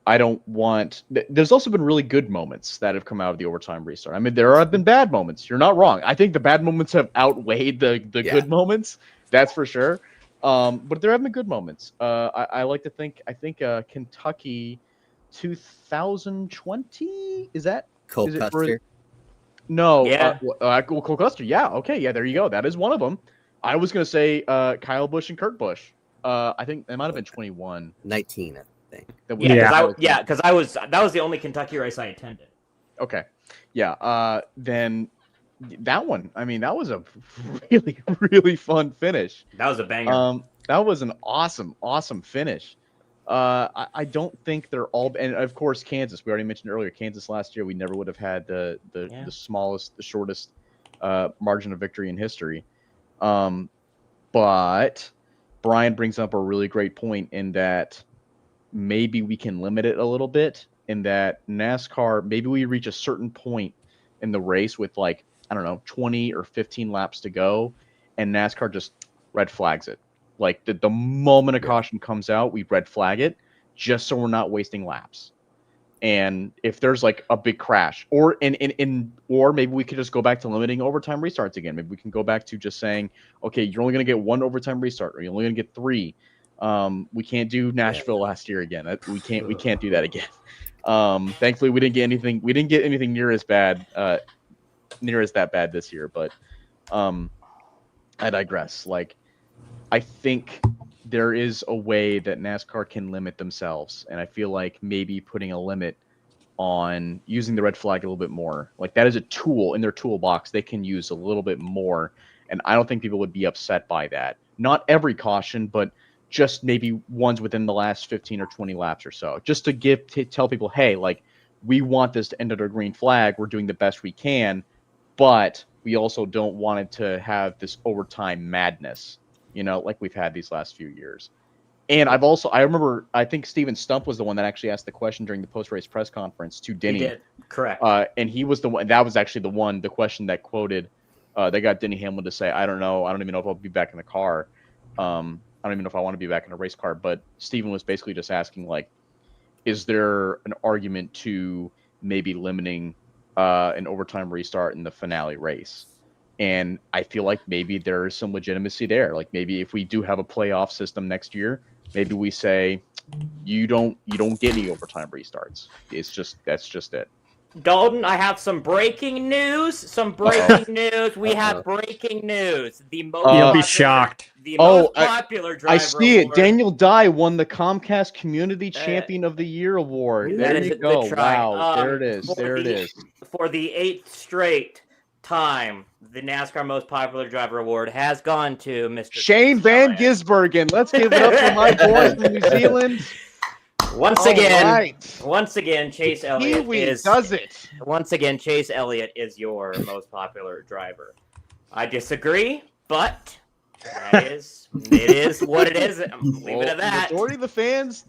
I don't want. There's also been really good moments that have come out of the overtime restart. I mean, there have been bad moments. You're not wrong. I think the bad moments have outweighed the good moments. That's for sure. But there have been good moments. I like to think. I think Kentucky 2020 is that Cole Custer. No. Yeah. Cole Custer. Yeah. Okay. Yeah. There you go. That is one of them. I was gonna say Kyle Busch and Kurt Busch. I think it might have been 21. 19, I think. Because that was the only Kentucky race I attended. Okay. Yeah. Then that one, I mean, that was a really, really fun finish. That was a banger. That was an awesome finish. I don't think they're all, and of course, Kansas, we already mentioned earlier, Kansas last year, we never would have had the shortest margin of victory in history. But Brian brings up a really great point in that maybe we can limit it a little bit in that NASCAR, maybe we reach a certain point in the race with like, I don't know, 20 or 15 laps to go, and NASCAR just red flags it. Like the moment a caution comes out, we red flag it just so we're not wasting laps. And if there's like a big crash or or maybe we could just go back to limiting overtime restarts again. Maybe we can go back to just saying, okay, you're only going to get 1 overtime restart or you're only going to get 3. We can't do Nashville last year again. We can't do that again. Thankfully we didn't get anything near as bad that bad this year, but I digress. Like I think there is a way that NASCAR can limit themselves, and I feel like maybe putting a limit on using the red flag a little bit more. Like that is a tool in their toolbox they can use a little bit more, and I don't think people would be upset by that. Not every caution, but just maybe ones within the last 15 or 20 laps or so, just to tell people, hey, like we want this to end under a green flag. We're doing the best we can, but we also don't want it to have this overtime madness, like we've had these last few years. And I think Steven Stump was the one that actually asked the question during the post-race press conference to Denny. He did. Correct. And he was the one, that was actually the question that quoted, they got Denny Hamlin to say, I don't know. I don't even know if I'll be back in the car. I don't even know if I want to be back in a race car, but Steven was basically just asking, like, is there an argument to maybe limiting an overtime restart in the finale race? And I feel like maybe there is some legitimacy there. Like maybe if we do have a playoff system next year, maybe we say you don't get any overtime restarts. That's just it. Dalton, I have some breaking news. We have breaking news. You'll be shocked. The most popular driver. I see award. it. Daniel Dye won the Comcast Community Champion of the Year award. There you go. Wow. There it is. For the 8th straight time, the NASCAR Most Popular Driver Award has gone to Mr. Shane Van Gisbergen. Let's give it up for my boy from New Zealand. Once again, Chase Elliott does it. Once again, Chase Elliott is your most popular driver. I disagree, but it is what it is. I'm leaving it at that. The majority of the fans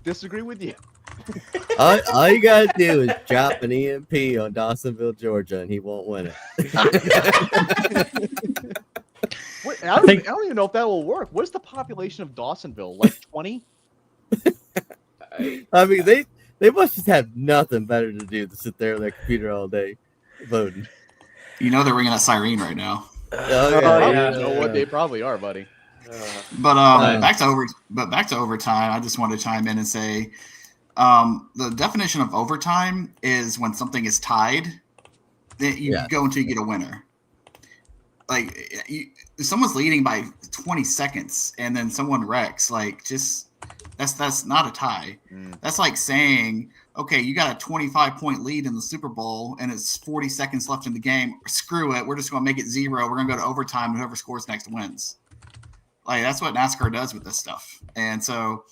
disagree with you. All you gotta do is drop an EMP on Dawsonville, Georgia, and he won't win it. What, I don't even know if that will work. What's the population of Dawsonville? Like 20? I mean, they must just have nothing better to do than sit there on their computer all day voting. You know they're ringing that siren right now. You know what? They probably are, buddy. But back to overtime. I just want to chime in and say, the definition of overtime is when something is tied, that you go until you get a winner. Like if someone's leading by 20 seconds and then someone wrecks, like that's not a tie. That's like saying, okay, you got a 25-point lead in the Super Bowl and it's 40 seconds left in the game. Screw it. We're just going to make it 0. We're going to go to overtime and whoever scores next wins. Like that's what NASCAR does with this stuff. And so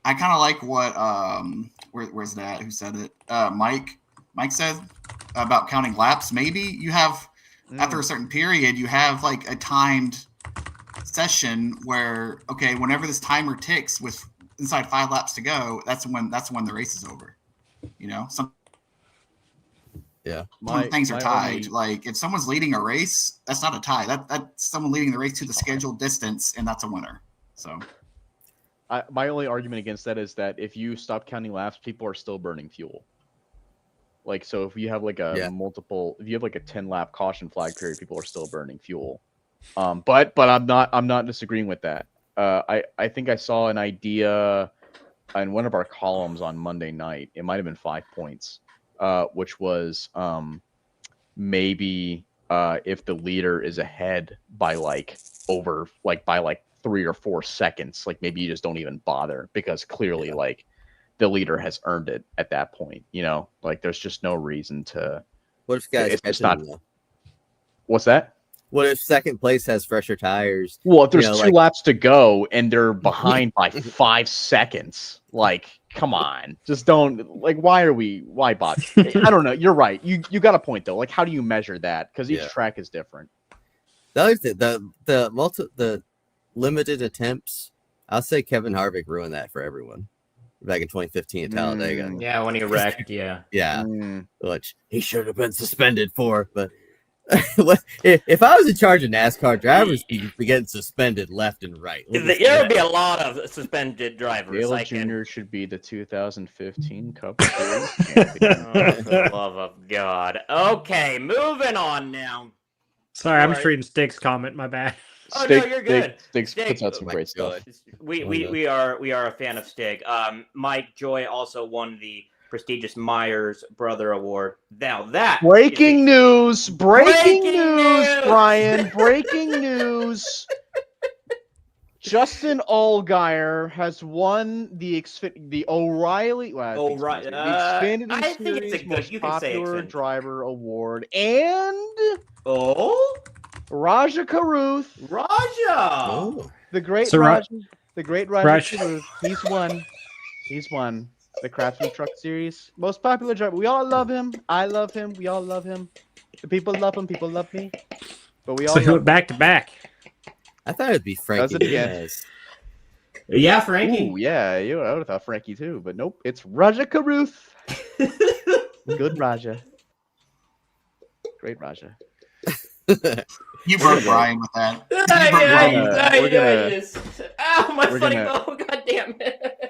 I kind of like what where's that? Who said it? Mike said about counting laps. Maybe you have after a certain period, you have like a timed session where whenever this timer ticks with inside 5 laps to go, that's when the race is over. You know, some things are tied. Like if someone's leading a race, that's not a tie. That's someone leading the race to the scheduled distance, and that's a winner. So, my only argument against that is that if you stop counting laps, people are still burning fuel. Like, so if you have like if you have like a 10-lap caution flag period, people are still burning fuel. But I'm not disagreeing with that. I think I saw an idea in one of our columns on Monday night. It might have been 5 points, which was maybe if the leader is ahead by like 3 or 4 seconds, like maybe you just don't even bother because clearly like the leader has earned it at that point. You know, like there's just no reason to. What if guys? It's not. What's that? What if second place has fresher tires? Well, if there's 2 laps to go and they're behind by 5 seconds, like, come on, just don't. Like, why bother? I don't know. You're right. You got a point though. Like, how do you measure that? Because each track is different. The other thing, the limited attempts. I'll say Kevin Harvick ruined that for everyone back in 2015 at Talladega. Yeah, when he wrecked. Yeah. Which he should have been suspended for, but. If I was in charge of NASCAR, drivers would be getting suspended left and right. There would be a lot of suspended drivers. Dale Jr. should be the 2015 Cup Series champion. For the love of God. Okay, moving on now. Sorry, I'm just reading Stig's comment. My bad. Oh no, you're good. Stig puts out some great stuff. We are a fan of Stig. Mike Joy also won the prestigious Myers Brother Award. Now that breaking news, Brian, breaking news. Justin Allgaier has won the O'Reilly the Xfinity Series Most Popular Driver Award, and Raja Karuth, the great Raja Karuth. He's won the Craftsman Truck Series Most Popular Driver. We all love him. I love him. We all love him. The people love him. People love me. But we all. So he went back to back. I thought it'd be Frankie. Yeah, Frankie. Ooh, yeah, I would have thought Frankie too, but nope. It's Raja Karuth. Good Raja. Great Raja. You broke Brian with that. My funny bone. God damn it.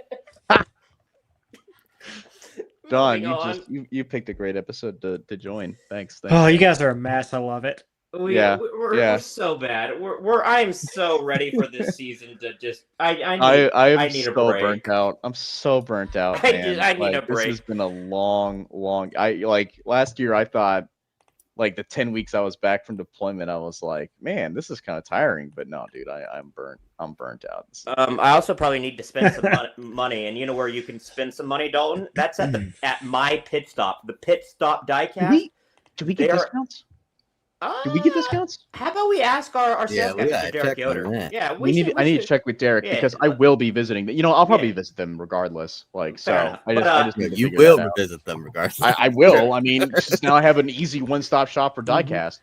Don, you picked a great episode to join. Thanks. Oh, you guys are a mess. I love it. We're so bad. I'm so ready for this season to just. I need a break. Burnt out. I'm so burnt out. I need a break. This has been a long. Last year. I thought, like the 10 weeks I was back from deployment, I was like, man, this is kind of tiring. But no, dude, I'm burnt. I'm burnt out. I also probably need to spend some money, and you know where you can spend some money, Dalton? That's at my pit stop, the Pit Stop Diecast. Do we get discounts? Do we get discounts? How about we ask our sales guy, Derek Yoder? Yeah, I need to check with Derek because I will be visiting. I'll probably visit them regardless. You will visit them regardless. I will. I mean, now I have an easy one-stop shop for diecast.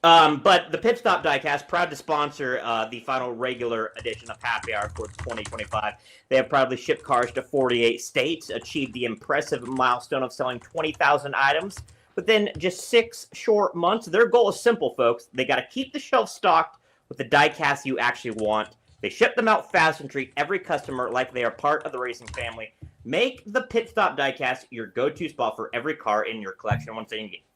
But the Pit Stop Diecast, proud to sponsor the final regular edition of Happy Hour for 2025. They have proudly shipped cars to 48 states, achieved the impressive milestone of selling 20,000 items within just 6 short months. Their goal is simple, folks. They got to keep the shelf stocked with the diecast you actually want. They ship them out fast and treat every customer like they are part of the racing family. Make the Pit Stop Diecast your go-to spot for every car in your collection.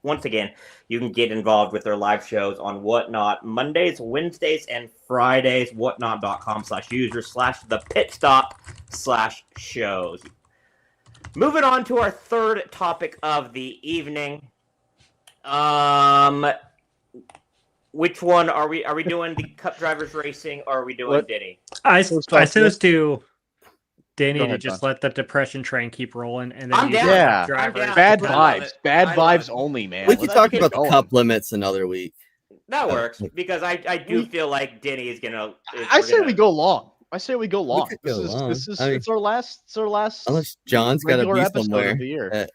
Once again, you can get involved with their live shows on Whatnot Mondays, Wednesdays, and Fridays. Whatnot.com/user/thepitstop/shows. Moving on to our third topic of the evening. Which one are we doing? The Cup Drivers Racing, or are we doing Denny? I suppose to Denny Go ahead, to just Don. let the depression train keep rolling, and then I'm you down. Yeah. I'm drivers. down. Bad I love vibes. it. Bad I love vibes it. only, man. We can Let's talk keep about the going. cup limits another week. That works because I do feel like Denny is gonna. I say we go long. I say we go long. could go long. This is I mean, it's our last Unless John's got to regular be episode somewhere. of the year. Uh,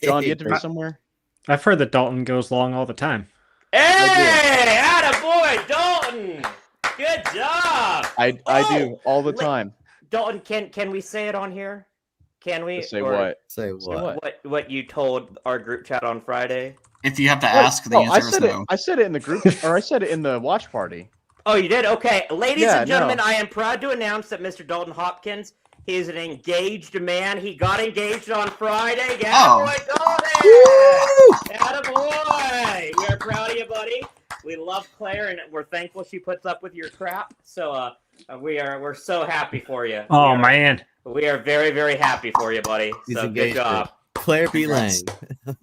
John, you have to be somewhere. I've heard that Dalton goes long all the time. Hey, attaboy, Dalton! Good job. I do all the time. Dalton, can we say it on here? Can we Say Or what? Say what? What you told our group chat on Friday? If you have to ask, the Oh, answer I is said no. it. I said it in the group, or I said it in the watch party. Oh, you did? Okay. Ladies Yeah, and gentlemen, no. I am proud to announce that Mr. Dalton Hopkins, he is an engaged man. He got engaged on Friday. Oh. Attaboy, Dalton! Attaboy! We are proud of you, buddy. We love Claire, and we're thankful she puts up with your crap. So we're so happy for you. Oh man, We are very, very happy for you, buddy. He's So good engaged to job. Claire B. Lang. Nope.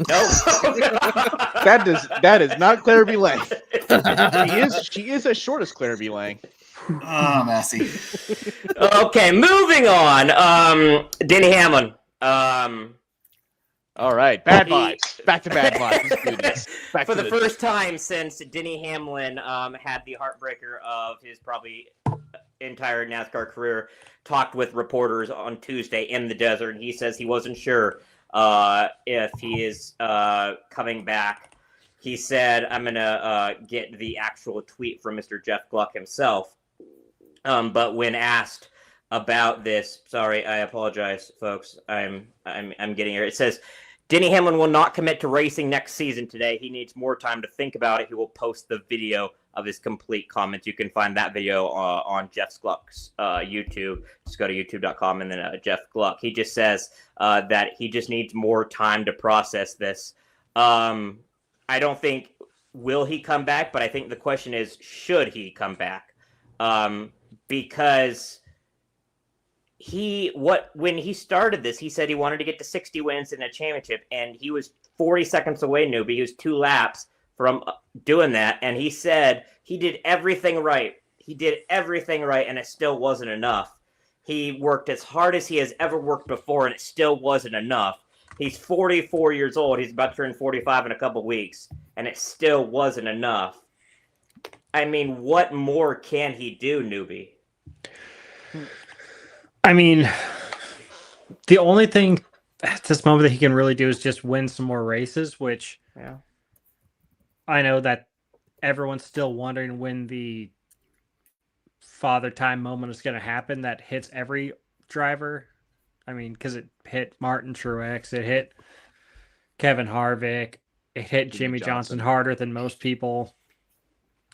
That is not Claire B. Lang. She is as short as Claire B. Lang. Oh, Massey. Okay, moving on. Denny Hamlin. All right, bad He- vibes. Back to bad vibes. Let's do this. Back For to the first time since Denny Hamlin had the heartbreaker of his probably entire NASCAR career, talked with reporters on Tuesday in the desert, and he says he wasn't sure if he is coming back. He said, I'm going to get the actual tweet from Mr. Jeff Gluck himself. But when asked about this, sorry, I apologize, folks. I'm getting here. It says, Denny Hamlin will not commit to racing next season today. He needs more time to think about it. He will post the video of his complete comments. You can find that video on Jeff Gluck's YouTube. Just go to youtube.com and then Jeff Gluck. He just says that he just needs more time to process this. I don't think will he come back, but I think the question is, should he come back? Because when he started this, he said he wanted to get to 60 wins in a championship, and he was 40 seconds away, Newby. He was 2 laps from doing that, and he said he did everything right. He did everything right, and it still wasn't enough. He worked as hard as he has ever worked before, and it still wasn't enough. He's 44 years old. He's about to turn 45 in a couple weeks, and it still wasn't enough. I mean, what more can he do, Newby? I mean, the only thing at this moment that he can really do is just win some more races, which Yeah. I know that everyone's still wondering when the father time moment is going to happen. That hits every driver. I mean, because it hit Martin Truex, it hit Kevin Harvick, it hit Jimmy Johnson harder than most people.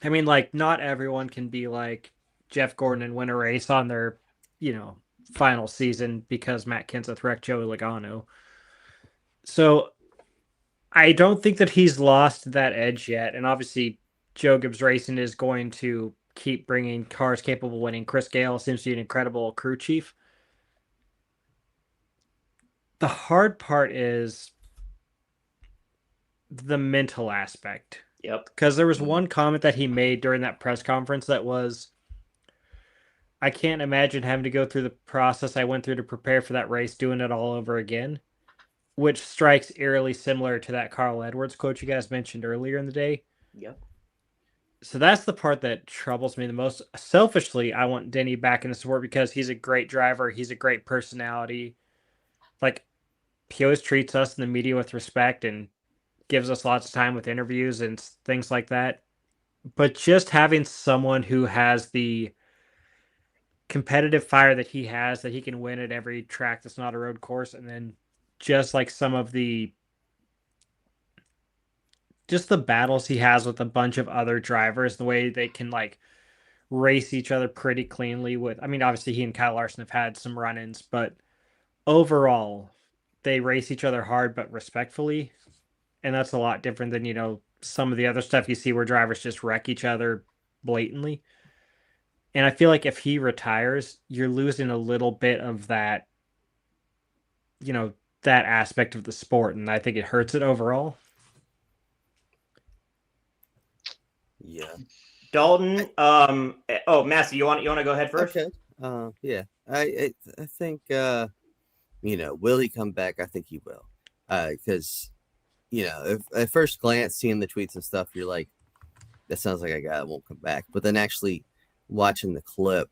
I mean, like, not everyone can be like Jeff Gordon and win a race on their, final season because Matt Kenseth wrecked Joey Logano. So I don't think that he's lost that edge yet. And obviously, Joe Gibbs Racing is going to keep bringing cars capable of winning. Chris Gale seems to be an incredible crew chief. The hard part is the mental aspect. Yep. Because there was one comment that he made during that press conference that was, I can't imagine having to go through the process I went through to prepare for that race, doing it all over again, which strikes eerily similar to that Carl Edwards quote you guys mentioned earlier in the day. Yep. So that's the part that troubles me the most. Selfishly, I want Denny back in the sport because he's a great driver. He's a great personality. Like, he always treats us in the media with respect and gives us lots of time with interviews and things like that. But just having someone who has the competitive fire that he has, that he can win at every track that's not a road course, and then just like some of the battles he has with a bunch of other drivers, the way they can like race each other pretty cleanly with, I mean, obviously he and Kyle Larson have had some run-ins, but overall they race each other hard but respectfully. And that's a lot different than, some of the other stuff you see where drivers just wreck each other blatantly. And I feel like if he retires, you're losing a little bit of that, that aspect of the sport. And I think it hurts it overall. Yeah. Dalton, Massey, you want to go ahead first? Okay. Yeah. I think will he come back? I think he will. Because if at first glance seeing the tweets and stuff, you're like, that sounds like a guy that won't come back. But then actually watching the clip,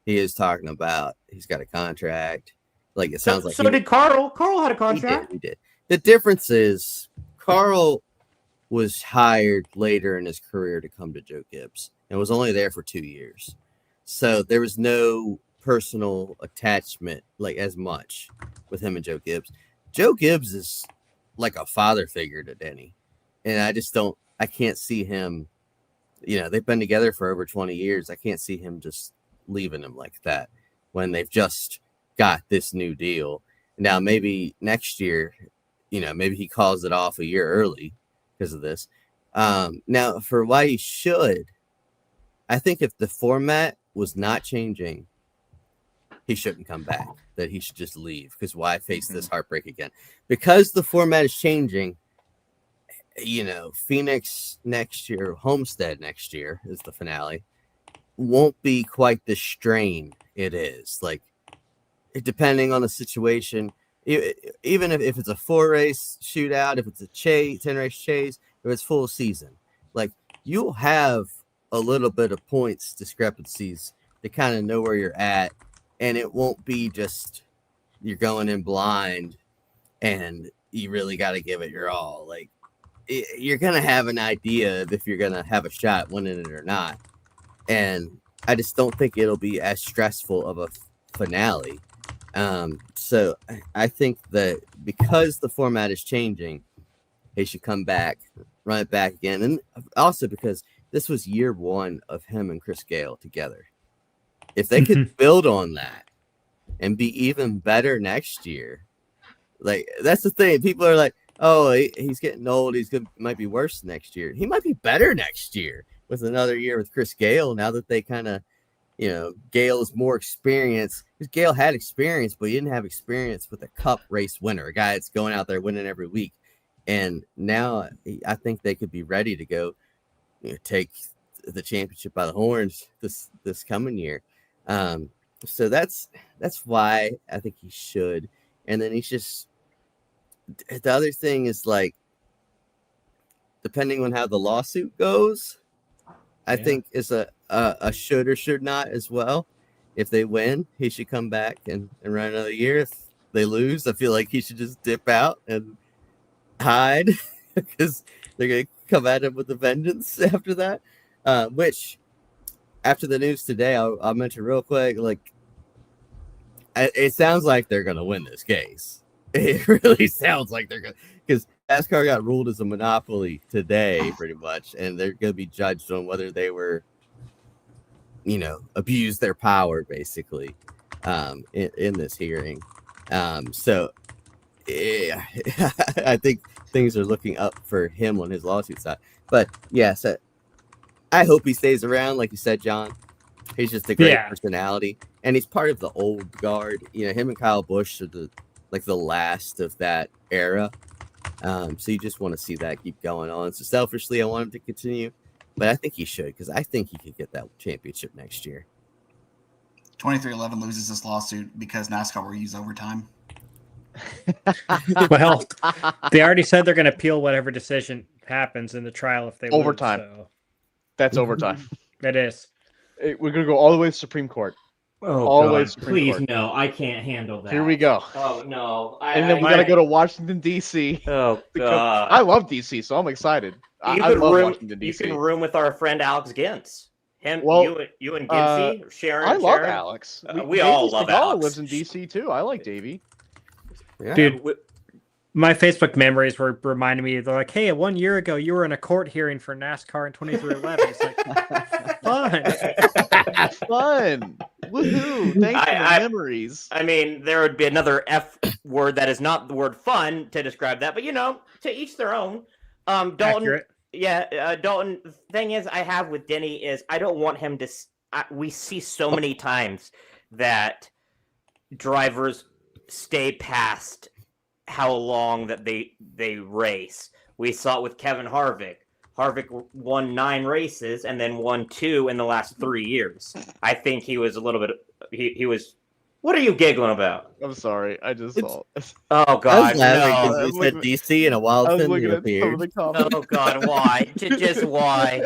he is talking about he's got a contract. Like it sounds like so did Carl. Carl had a contract. He did. The difference is Carl was hired later in his career to come to Joe Gibbs and was only there for 2 years. So there was no personal attachment like as much with him and Joe Gibbs. Joe Gibbs is like a father figure to Denny. And I can't see him, they've been together for over 20 years. I can't see him just leaving him like that when they've just got this new deal. Now, maybe next year, maybe he calls it off a year early because of this. Now, for why he should, I think if the format was not changing, he shouldn't come back, that he should just leave, because why face this heartbreak again? Because the format is changing, Phoenix next year, Homestead next year is the finale, won't be quite the strain it is. Like, depending on the situation, even if it's a 4-race shootout, if it's a 10-race chase, if it's full season, like you'll have a little bit of points discrepancies to kind of know where you're at, and it won't be just you're going in blind and you really got to give it your all. Like you're gonna have an idea of if you're gonna have a shot winning it or not, and I just don't think it'll be as stressful of a finale. So I think that because the format is changing, he should come back, run it back again. And also because this was year one of him and Chris Gale together. If they could build on that and be even better next year, like that's the thing. People are like, oh, he's getting old. Might be worse next year. He might be better next year with another year with Chris Gale. Now that they kind of, Gale is more experienced. Because Gale had experience, but he didn't have experience with a cup race winner, a guy that's going out there winning every week. And now I think they could be ready to go, take the championship by the horns this coming year. So that's why I think he should. And then he's just, the other thing is like, depending on how the lawsuit goes, I think is a should or should not as well. If they win, he should come back and run another year. If they lose, I feel like he should just dip out and hide because they're going to come at him with a vengeance after that. Which, after the news today, I'll mention real quick, like, it sounds like they're going to win this case. It really sounds like they're going to, because NASCAR got ruled as a monopoly today, pretty much, and they're going to be judged on whether they were, abused their power, basically, in this hearing. So, yeah, I think things are looking up for him on his lawsuit side. But, yeah, so I hope he stays around, like you said, John. He's just a great personality, and he's part of the old guard. Him and Kyle Busch are the last of that era. So you just want to see that keep going on. So selfishly, I want him to continue, but I think he should, because I think he could get that championship next year. 2311 loses this lawsuit because NASCAR will use overtime. Well, they already said they're going to appeal whatever decision happens in the trial if they overtime. Lose, so. That's overtime. It is. We're going to go all the way to Supreme Court. Oh Always God! Supreme Please Court. no, I can't handle that. Here we go. Oh no! And then we gotta go to Washington D.C. Oh God! I love D.C., so I'm excited. You I could love room. Washington You D.C. can room with our friend Alex Gintz. Him, Well, you and Gincy, Sharon. I love Sharon. Alex. We all Davey love Segala Alex. lives in D.C. too. I like Davey. Yeah. Dude, my Facebook memories were reminding me. They're like, "Hey, 1 year ago, you were in a court hearing for NASCAR in 2311." It's like fun. Fun. Woohoo. Thanks for the memories. I mean, there would be another F word that is not the word fun to describe that, but to each their own. Dalton. Accurate. Yeah, Dalton. The thing is, I have with Denny is I don't want him to. We see so many times that drivers stay past how long that they race. We saw it with Kevin Harvick. Harvick won 9 races and then won 2 in the last 3 years. I think he was a little bit. He was. What are you giggling about? I'm sorry. I just saw. Oh God! I was laughing No. because you said DC and a wild I was thing looking at some appeared. of the comments. Oh God! Why? Just why?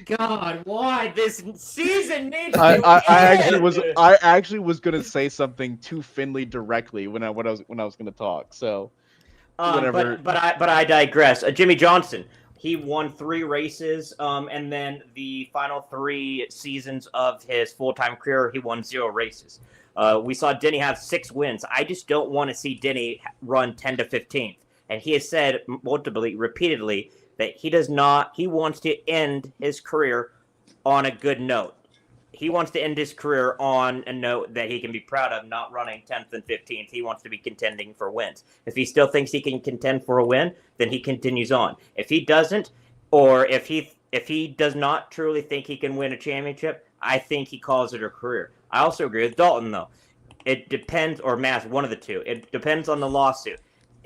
God! Why this season needs to end? I actually was gonna say something to Finley directly when I was gonna talk. So whatever. But I digress. Jimmy Johnson. He won 3 races, and then the final 3 seasons of his full-time career, he won 0 races. We saw Denny have 6 wins. I just don't want to see Denny run 10 to 15th. And he has said repeatedly, that he wants to end his career on a good note. He wants to end his career on a note that he can be proud of, not running 10th and 15th. He wants to be contending for wins. If he still thinks he can contend for a win, then he continues on. If he doesn't, or if he does not truly think he can win a championship, I think he calls it a career. I also agree with Dalton, though. It depends, or Mass, one of the two. It depends on the lawsuit.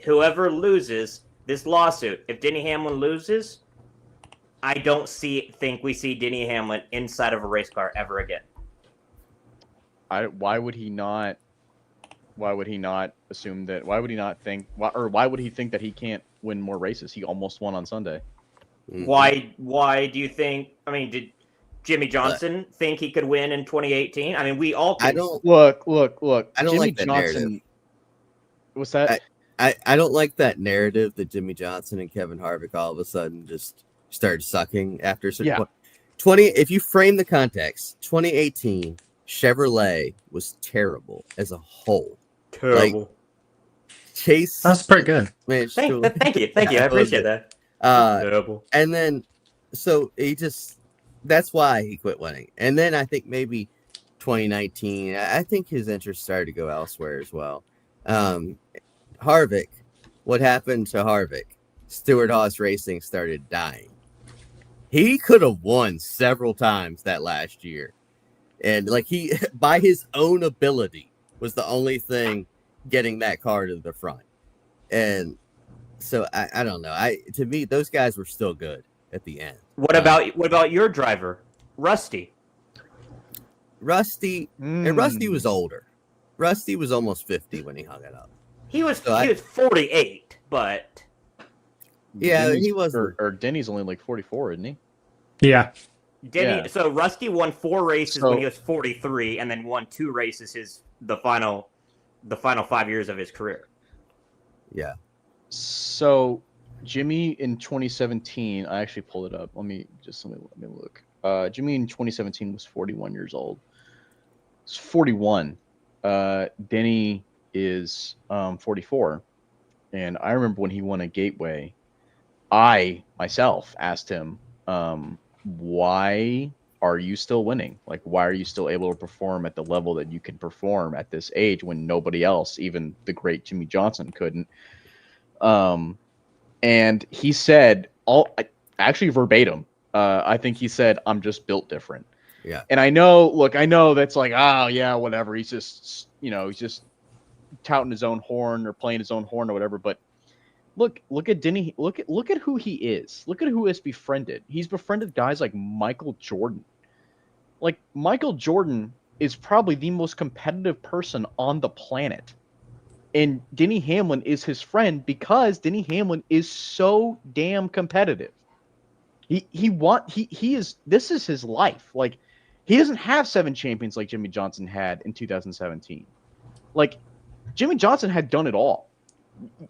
Whoever loses this lawsuit, if Denny Hamlin loses, I don't think we see Denny Hamlin inside of a race car ever again. Why would he not assume that? Why would he not think? Why would he think that he can't win more races? He almost won on Sunday. Mm-hmm. Why do you think? I mean, did Jimmy Johnson think he could win in 2018? I mean, we all. I don't look. I don't Jimmy like that Johnson. narrative. What's that? I don't like that narrative that Jimmy Johnson and Kevin Harvick all of a sudden just started sucking after a certain point. 20. If you frame the context, 2018 Chevrolet was terrible as a whole. Terrible. Like, Chase. That's pretty good. Man, Thank you. I appreciate that. Terrible. And then, so that's why he quit winning. And then I think maybe 2019, I think his interest started to go elsewhere as well. Harvick, what happened to Harvick? Stewart-Haas Racing started dying. He could have won several times that last year. And he, by his own ability, was the only thing getting that car to the front. And so I don't know. To me, those guys were still good at the end. What about your driver, Rusty? And Rusty was older. Rusty was almost 50 when he hung it up. He was 48, but yeah, he was. Or Denny's only like 44, isn't he? Yeah. Denny. Yeah. So Rusty won 4 races when he was 43, and then won 2 races the final 5 years of his career. Yeah. So Jimmy in 2017, I actually pulled it up. Let me look. Jimmy in 2017 was 41 years old. It's 41. Denny is 44. And I remember when he won a Gateway, I myself asked him, why are you still winning? Like, why are you still able to perform at the level that you can perform at this age when nobody else, even the great Jimmy Johnson, couldn't? And he said, actually verbatim, I think he said, I'm just built different. Yeah. And I know that's like, oh yeah, whatever. He's just, he's just touting his own horn or playing his own horn or whatever. But look at Denny. Look at who he is. Look at who has befriended. He's befriended guys like Michael Jordan. Like, Michael Jordan is probably the most competitive person on the planet. And Denny Hamlin is his friend because Denny Hamlin is so damn competitive. This is his life. Like, He doesn't have 7 champions like Jimmy Johnson had in 2017. Like, Jimmy Johnson had done it all.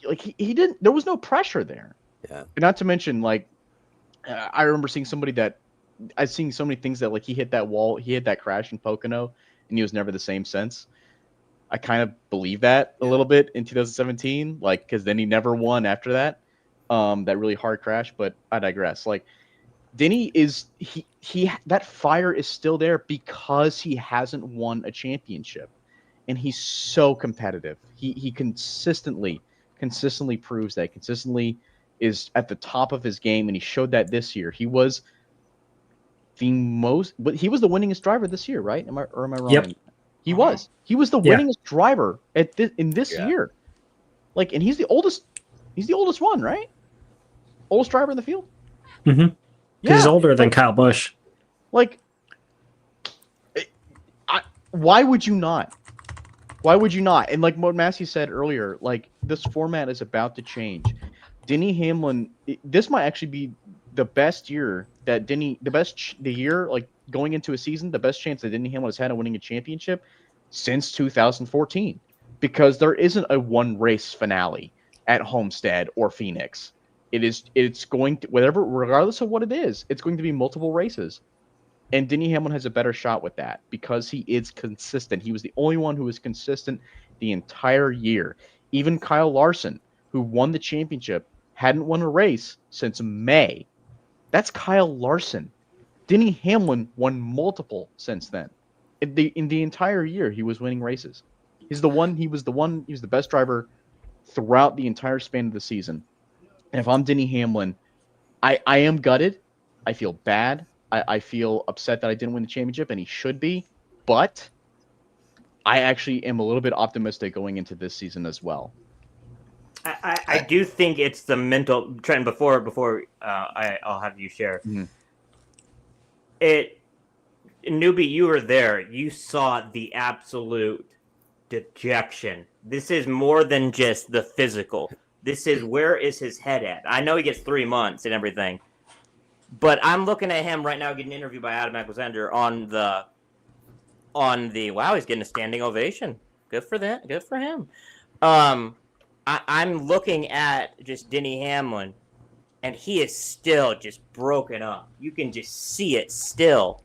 Like, he didn't. There was no pressure there. Yeah. Not to mention, like, I remember seeing somebody that I've seen so many things that, like, he hit that wall, he hit that crash in Pocono, and he was never the same since. I kind of believe that a little bit in 2017, like, because then he never won after that. That really hard crash, but I digress. Like, Denny is he that fire is still there because he hasn't won a championship, and he's so competitive. He consistently proves that, consistently is at the top of his game, and he showed that this year. He was the winningest driver this year, right? Am I wrong? Yep. He was the winningest driver in this year. Like, and he's the oldest one, right? Oldest driver in the field. Mm-hmm. Yeah, he's older than Kyle Busch. Like, why would you not? Why would you not? And like what Massie said earlier, like, this format is about to change. Denny Hamlin, this might actually be the best year that the year, like, going into a season, the best chance that Denny Hamlin has had of winning a championship since 2014, because there isn't a one race finale at Homestead or Phoenix. It's going to, regardless of what it is, it's going to be multiple races. And Denny Hamlin has a better shot with that because he is consistent. He was the only one who was consistent the entire year. Even Kyle Larson, who won the championship, hadn't won a race since May. That's Kyle Larson. Denny Hamlin won multiple since then. In the entire year, he was winning races. He was the best driver throughout the entire span of the season. And if I'm Denny Hamlin, I am gutted. I feel bad. I feel upset that I didn't win the championship, and he should be. But I actually am a little bit optimistic going into this season as well. I do think it's the mental trend. Before I'll have you share. Mm-hmm. Newby, you were there. You saw the absolute dejection. This is more than just the physical. This is, where is his head at? I know he gets 3 months and everything, but I'm looking at him right now getting interviewed by Adam Alexander on the wow, he's getting a standing ovation. Good for that. Good for him. I'm looking at just Denny Hamlin, and he is still just broken up. You can just see it still.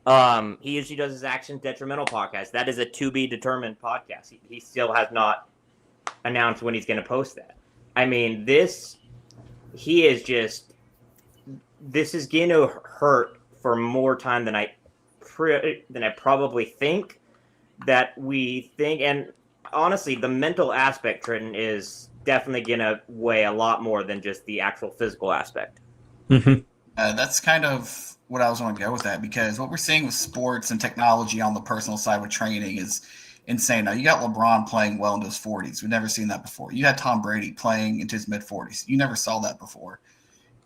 He usually does his Actions Detrimental podcast. That is a to be determined podcast. He still has not announced when he's going to post that. I mean, this is going to hurt for more time than I probably think that we think. And honestly, the mental aspect, Trenton, is definitely going to weigh a lot more than just the actual physical aspect. Mm-hmm. That's kind of what I was going to go with that, because what we're seeing with sports and technology on the personal side with training is insane. Now, you got LeBron playing well into his 40s. We've never seen that before. You had Tom Brady playing into his mid-40s. You never saw that before.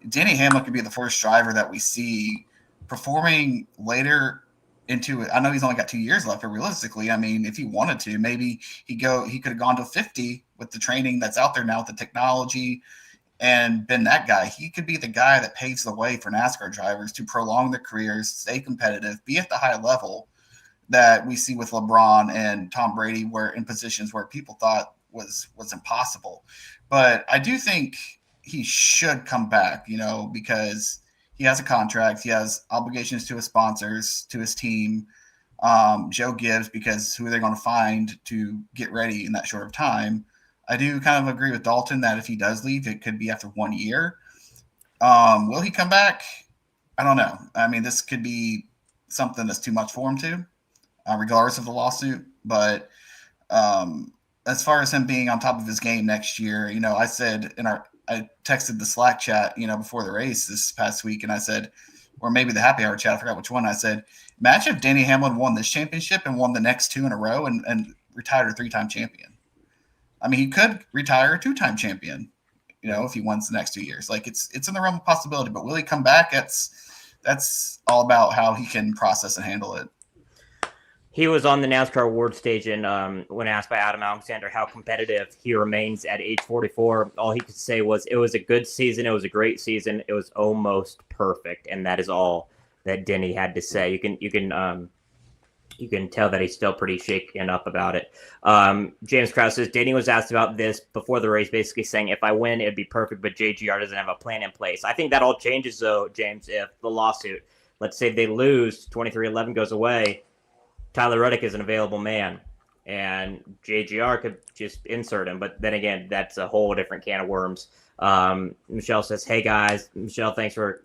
Denny Hamlin could be the first driver that we see performing later into it. I know he's only got 2 years left, but realistically, I mean, if he wanted to, maybe he could have gone to 50 with the training that's out there now with the technology and been that guy. He could be the guy that paves the way for NASCAR drivers to prolong their careers, stay competitive, be at the high level that we see with LeBron and Tom Brady, where in positions where people thought was impossible. But I do think he should come back, because he has a contract, he has obligations to his sponsors, to his team, Joe Gibbs, because who are they going to find to get ready in that short of time? I do kind of agree with Dalton that if he does leave, it could be after 1 year. Will he come back? I don't know. I mean, this could be something that's too much for him to, regardless of the lawsuit. But as far as him being on top of his game next year, I said I texted the Slack chat, before the race this past week, and I said, or maybe the happy hour chat, I forgot which one. I said, imagine if Denny Hamlin won this championship and won the next 2 in a row and retired a 3-time champion. I mean, he could retire a 2-time champion, if he wins the next 2 years. Like, it's in the realm of possibility. But will he come back? That's all about how he can process and handle it. He was on the NASCAR award stage, and when asked by Adam Alexander how competitive he remains at age 44, all he could say was, it was a good season. It was a great season. It was almost perfect. And that is all that Denny had to say. You can tell that he's still pretty shaken up about it. James Krause says, Denny was asked about this before the race, basically saying, if I win, it'd be perfect, but JGR doesn't have a plan in place. I think that all changes, though, James, if the lawsuit, let's say they lose, 2311 goes away, Tyler Reddick is an available man, and JGR could just insert him. But then again, that's a whole different can of worms. Michelle says, hey, guys. Michelle, thanks for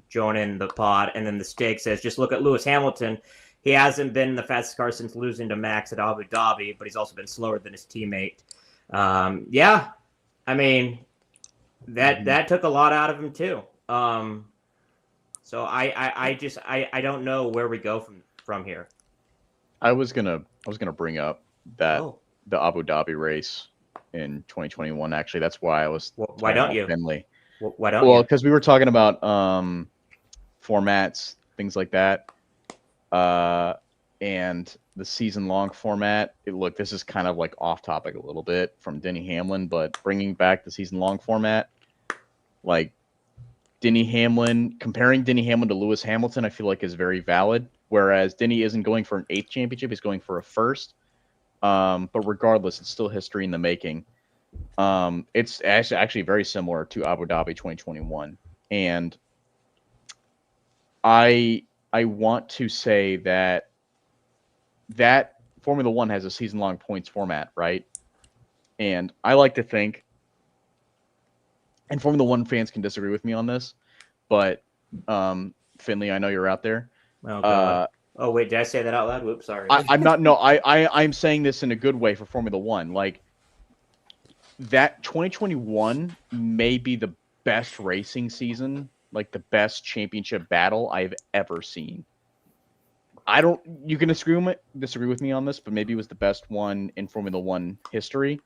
joining the pod. And then the Steak says, just look at Lewis Hamilton. He hasn't been the fastest car since losing to Max at Abu Dhabi, but he's also been slower than his teammate. Yeah, I mean, that took a lot out of him too. So I don't know where we go from here. I was gonna bring up that the Abu Dhabi race in 2021. Actually, that's why I was. Why don't you? Finley. Why don't you? Well, because we were talking about formats, things like that. And the season-long format. Look, this is kind of like off topic a little bit from Denny Hamlin, but bringing back the season-long format, like comparing Denny Hamlin to Lewis Hamilton, I feel like is very valid. Whereas Denny isn't going for an 8th championship, he's going for a 1st. But regardless, it's still history in the making. It's actually very similar to Abu Dhabi 2021, and I want to say that Formula One has a season-long points format, right? And I like to think, and Formula One fans can disagree with me on this, but Finley, I know you're out there. Oh, God. Oh, wait, did I say that out loud? Whoops, sorry. I'm not. No, I'm saying this in a good way for Formula One. Like, that 2021 may be the best racing season, like the best championship battle I've ever seen. You can disagree with me on this, but maybe it was the best one in Formula One history.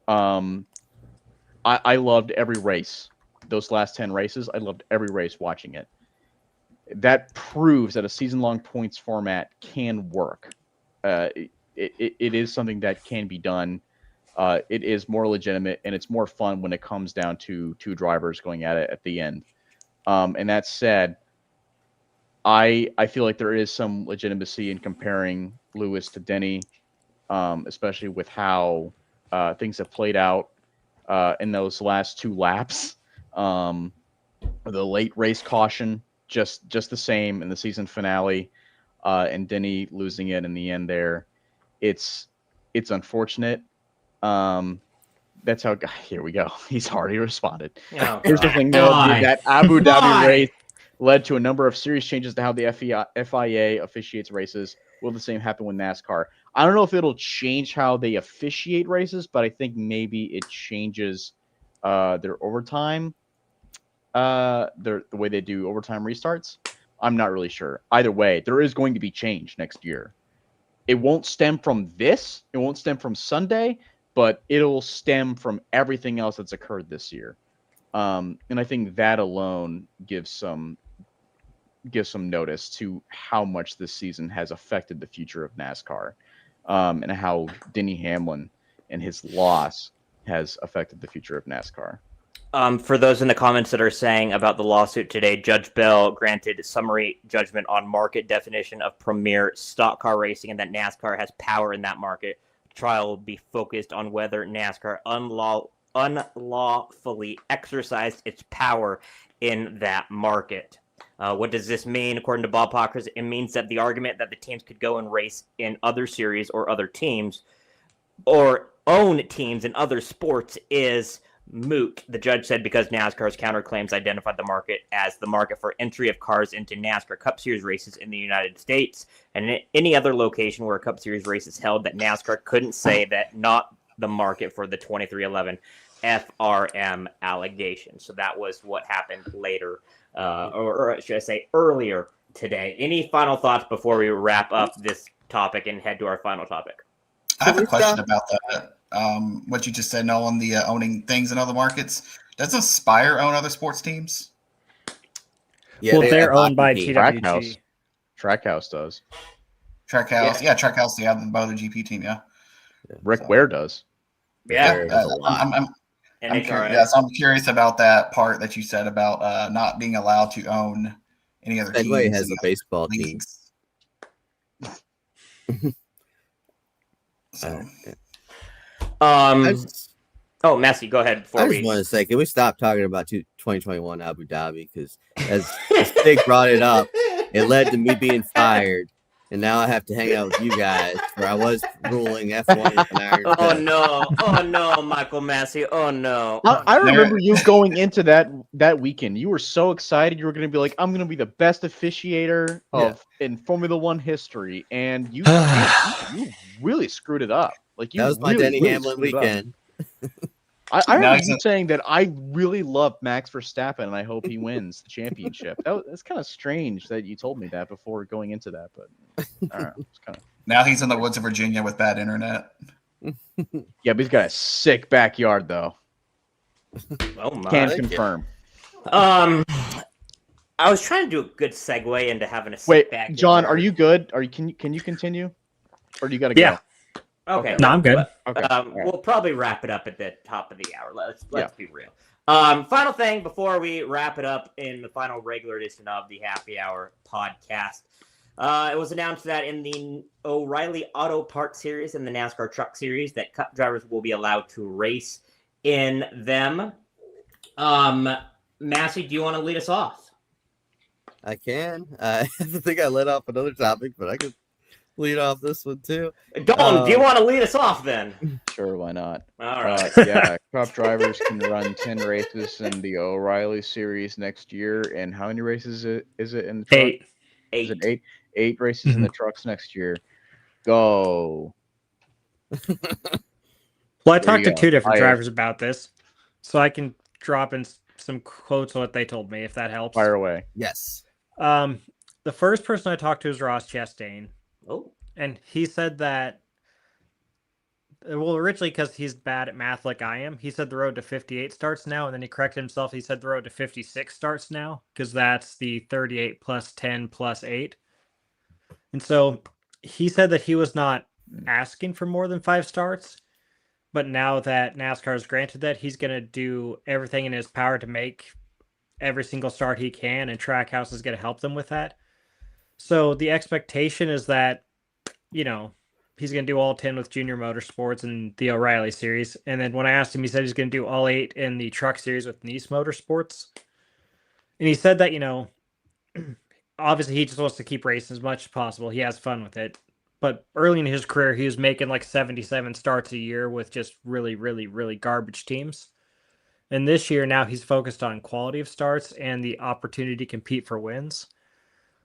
I loved every race. Those last 10 races, I loved every race watching it. That proves that a season-long points format can work. It is something that can be done. It is more legitimate, and it's more fun when it comes down to 2 drivers going at it at the end. And that said, I feel like there is some legitimacy in comparing Lewis to Denny, especially with how things have played out in those last 2 laps. The late race caution, just the same in the season finale, and Denny losing it in the end there. It's unfortunate. That's how. Here we go. He's already responded. Oh, Here's the thing, though. That Abu Dhabi race led to a number of serious changes to how the FIA officiates races. Will the same happen with NASCAR? I don't know if it'll change how they officiate races, but I think maybe it changes their overtime, the way they do overtime restarts. I'm not really sure. Either way, there is going to be change next year. It won't stem from this. It won't stem from Sunday, but it'll stem from everything else that's occurred this year. And I think that alone gives some notice to how much this season has affected the future of NASCAR, and how Denny Hamlin and his loss has affected the future of NASCAR. For those in the comments that are saying about the lawsuit today, Judge Bell granted summary judgment on market definition of premier stock car racing and that NASCAR has power in that market. The trial will be focused on whether NASCAR unlawfully exercised its power in that market. What does this mean? According to Bob Pockers, it means that the argument that the teams could go and race in other series or other teams or own teams in other sports is moot, the judge said, because NASCAR's counterclaims identified the market as the market for entry of cars into NASCAR Cup Series races in the United States and in any other location where a Cup Series race is held, that NASCAR couldn't say that not the market for the 2311 FRM allegation. So that was what happened later, or should I say earlier today. Any final thoughts before we wrap up this topic and head to our final topic? I have a question about that. What you just said, Nolan, the owning things in other markets. Does Aspire own other sports teams? Yeah, Well, they're owned by Trackhouse. TWG. Trackhouse does. Trackhouse, yeah, Trackhouse, they have both a GP team, yeah. Rick Ware does. Yeah. I'm curious about that part that you said about not being allowed to own any other Fenway teams has in a baseball team. leagues. So Oh, Massie, go ahead before I just want to say, can we stop talking about 2021 Abu Dhabi? Because as Stig brought it up, it led to me being fired, and now I have to hang out with you guys. Where I was ruling F1 with an iron fist. Oh no, Michael Massie. Oh no. I remember you going into that weekend. You were so excited. You were going to be like, "I'm going to be the best officiator in Formula One history," and you really screwed it up. Like you That was my really, Denny really Hamlin screwed it up. weekend. I Now remember he's you a- saying that I really love Max Verstappen and I hope he wins the championship. That's kind of strange that you told me that before going into that, but I don't know. It's kind of now he's in the woods of Virginia with bad internet. yeah, but he's got a sick backyard though. Oh my. Can Thank you. confirm. I was trying to do a good segue into having a sick Wait, backyard. John, are you good? Can you continue, or do you got to go? Yeah. Okay. No, I'm good. Okay. We'll probably wrap it up at the top of the hour. Let's be real. Final thing before we wrap it up in the final regular edition of the Happy Hour podcast. It was announced that in the O'Reilly Auto Parts Series and the NASCAR Truck Series that Cup drivers will be allowed to race in them. Massie, do you want to lead us off? I can. I think I let off another topic, but I could lead off this one too. Dalton, do you want to lead us off then? Sure, why not? All right. Yeah, Cup drivers can run 10 races in the O'Reilly Series next year, and how many races is it in the truck? 8. Is it 8? 8 races in the trucks next year. Go. Well, I There talked you to go. 2 different Fire. drivers about this, so I can drop in some quotes on what they told me, if that helps. Fire away. Yes. The first person I talked to was Ross Chastain, Oh. and he said that, well, originally because he's bad at math like I am, he said the road to 58 starts now, and then he corrected himself. He said the road to 56 starts now, because that's the 38 plus 10 plus 8. And so he said that he was not asking for more than 5 starts, but now that NASCAR has granted that, he's going to do everything in his power to make every single start he can, and Trackhouse is going to help them with that. So the expectation is that, he's going to do all 10 with Junior Motorsports and the O'Reilly Series. And then when I asked him, he said he's going to do all 8 in the Truck Series with Nice Motorsports. And he said that, obviously he just wants to keep racing as much as possible. He has fun with it. But early in his career, he was making like 77 starts a year with just really, really, really garbage teams. And this year, now he's focused on quality of starts and the opportunity to compete for wins.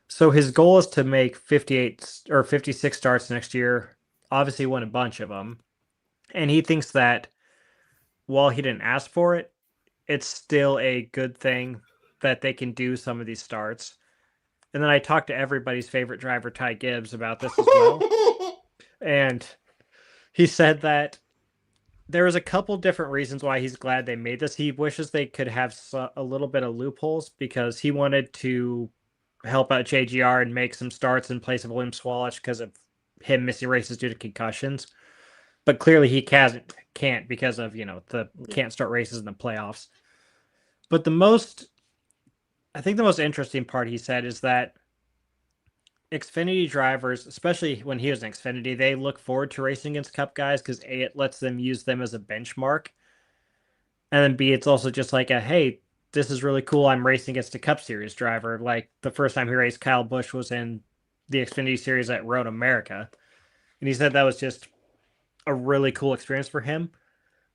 So his goal is to make 58 or 56 starts next year, obviously win a bunch of them. And he thinks that while he didn't ask for it, it's still a good thing that they can do some of these starts. And then I talked to everybody's favorite driver, Ty Gibbs, about this as well. And he said that there was a couple different reasons why he's glad they made this. He wishes they could have a little bit of loopholes because he wanted to help out JGR and make some starts in place of William Swallow because of him missing races due to concussions. But clearly he can't because of, the can't start races in the playoffs. But I think the most interesting part he said is that Xfinity drivers, especially when he was in Xfinity, they look forward to racing against Cup guys because A, it lets them use them as a benchmark. And then B, it's also just like hey, this is really cool. I'm racing against a Cup Series driver. Like the first time he raced, Kyle Busch was in the Xfinity Series at Road America. And he said that was just a really cool experience for him.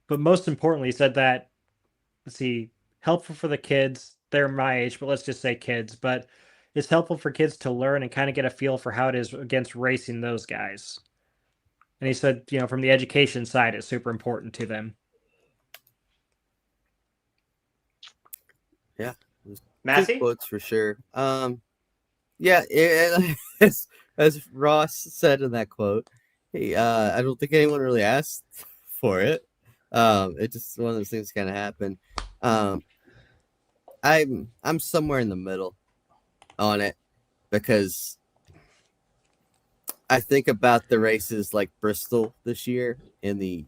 But most importantly, he said that, helpful for the kids. They're my age, but let's just say kids. But it's helpful for kids to learn and kind of get a feel for how it is against racing those guys. And he said, from the education side, it's super important to them. Yeah. Massie? Good quotes for sure. As Ross said in that quote, I don't think anyone really asked for it. It just one of those things kind of happened. I'm somewhere in the middle on it because I think about the races like Bristol this year in the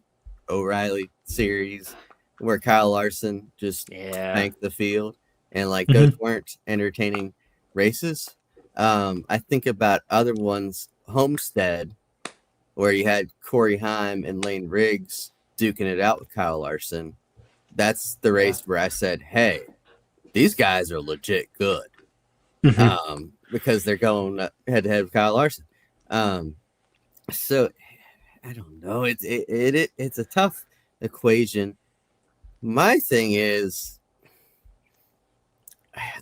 O'Reilly Series where Kyle Larson just spanked the field, and like those weren't entertaining races. I think about other ones, Homestead, where you had Corey Heim and Lane Riggs duking it out with Kyle Larson. That's the race where I said, hey, these guys are legit good. Because they're going head to head with Kyle Larson. So I don't know. It's a tough equation. My thing is,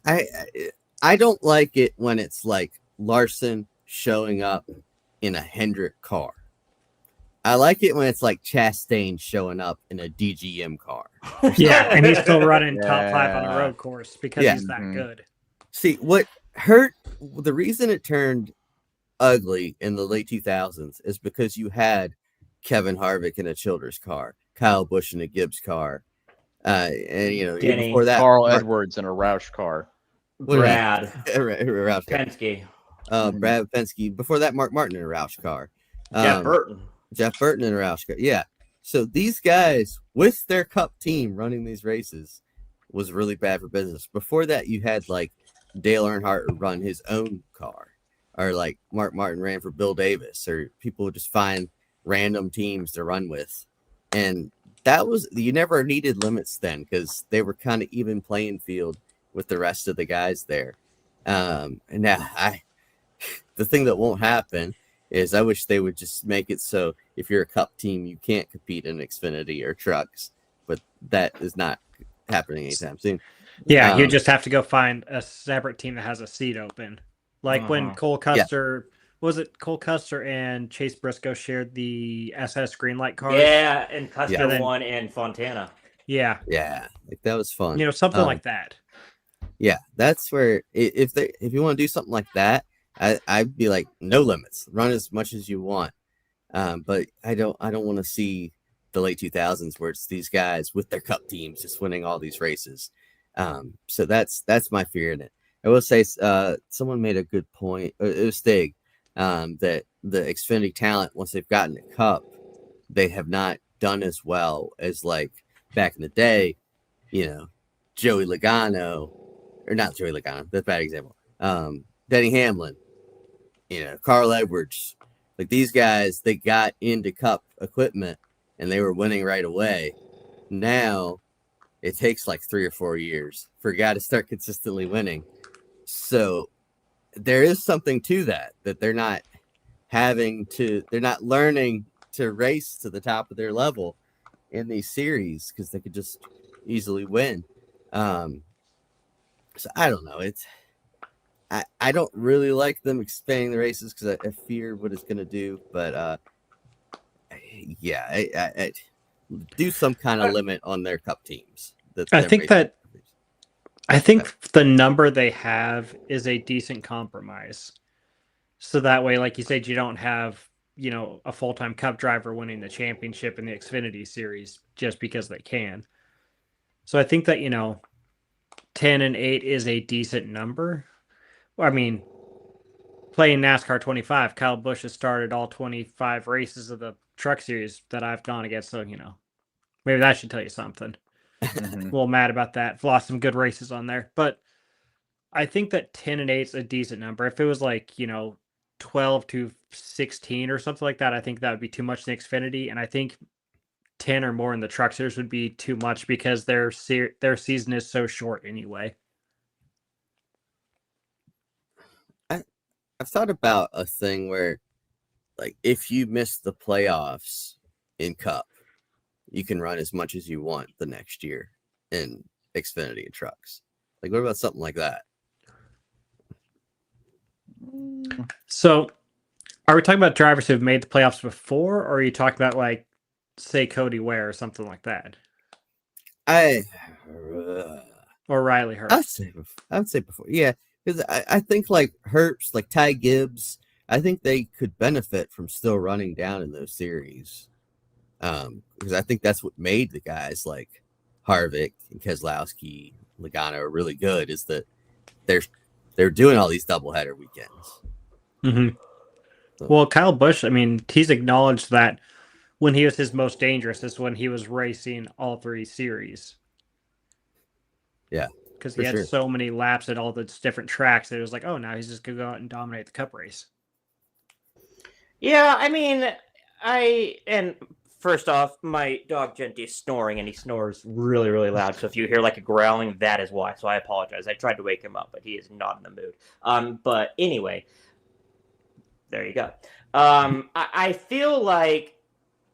I don't like it when it's like Larson showing up in a Hendrick car. I like it when it's like Chastain showing up in a DGM car. Yeah, and he's still running top 5 on a road course because Yeah. he's that good. See, what hurt, the reason it turned ugly in the late 2000s is because you had Kevin Harvick in a Childress car, Kyle Busch in a Gibbs car, and Denny, before that, Carl Edwards in a Roush car. Brad Roush car. Penske, Brad Penske. Before that, Mark Martin in a Roush car. Jeff Burton in a Roush car. Yeah. So these guys with their Cup team running these races was really bad for business. Before that, you had like Dale Earnhardt run his own car, or like Mark Martin ran for Bill Davis, or people would just find random teams to run with. And that was, you never needed limits then because they were kind of even playing field with the rest of the guys there. And now the thing that won't happen is I wish they would just make it so if you're a Cup team, you can't compete in Xfinity or trucks, but that is not happening anytime soon. Yeah, you just have to go find a separate team that has a seat open. Like when Cole Custer, was it Cole Custer and Chase Briscoe shared the SS Greenlight cars? Yeah, and Custer won and Fontana. Yeah. Yeah, like that was fun. Something like that. Yeah, that's where if you want to do something like that, I'd be like, no limits, run as much as you want. But I don't want to see the late 2000s where it's these guys with their Cup teams just winning all these races. So that's my fear in it. I will say someone made a good point. It was Stig, that the Xfinity talent, once they've gotten a Cup, they have not done as well as like back in the day. Joey Logano, or not Joey Logano, that's a bad example. Denny Hamlin, Carl Edwards, like these guys, they got into Cup equipment and they were winning right away. Now it takes like 3 or 4 years for a guy to start consistently winning. So there is something to that they're not learning to race to the top of their level in these series because they could just easily win. So I don't know. I don't really like them expanding the races because I fear what it's going to do. But I do some kind of limit on their Cup teams. I think the number they have is a decent compromise. So that way, like you said, you don't have, a full-time Cup driver winning the championship in the Xfinity series just because they can. So I think that, 10 and 8 is a decent number. I mean, playing NASCAR 25, Kyle Busch has started all 25 races of the Truck Series that I've gone against. So, maybe that should tell you something. A little mad about that. I've lost some good races on there. But I think that 10 and 8 is a decent number. If it was like, 12 to 16 or something like that, I think that would be too much in Xfinity. And I think 10 or more in the Truck Series would be too much because their season is so short anyway. I've thought about a thing where, like, if you miss the playoffs in Cup, you can run as much as you want the next year in Xfinity and trucks. Like, what about something like that? So, are we talking about drivers who've made the playoffs before, or are you talking about, like, say, Cody Ware or something like that? Or Riley Hurt? I would say before. Yeah, because I think, like, Herbst, like Ty Gibbs, I think they could benefit from still running down in those series. Because I think that's what made the guys like Harvick and Keselowski, Logano really good, is that they're doing all these doubleheader weekends. Mm-hmm. So. Well, Kyle Busch, I mean, he's acknowledged that when he was his most dangerous is when he was racing all 3 series. Yeah. because For he had sure. so many laps at all the different tracks that it was like, oh, now he's just gonna go out and dominate the Cup race. Yeah, I mean, and first off, my dog Genty is snoring, and he snores really, really loud. So if you hear like a growling, that is why. So I apologize. I tried to wake him up, but he is not in the mood. But anyway, there you go. I feel like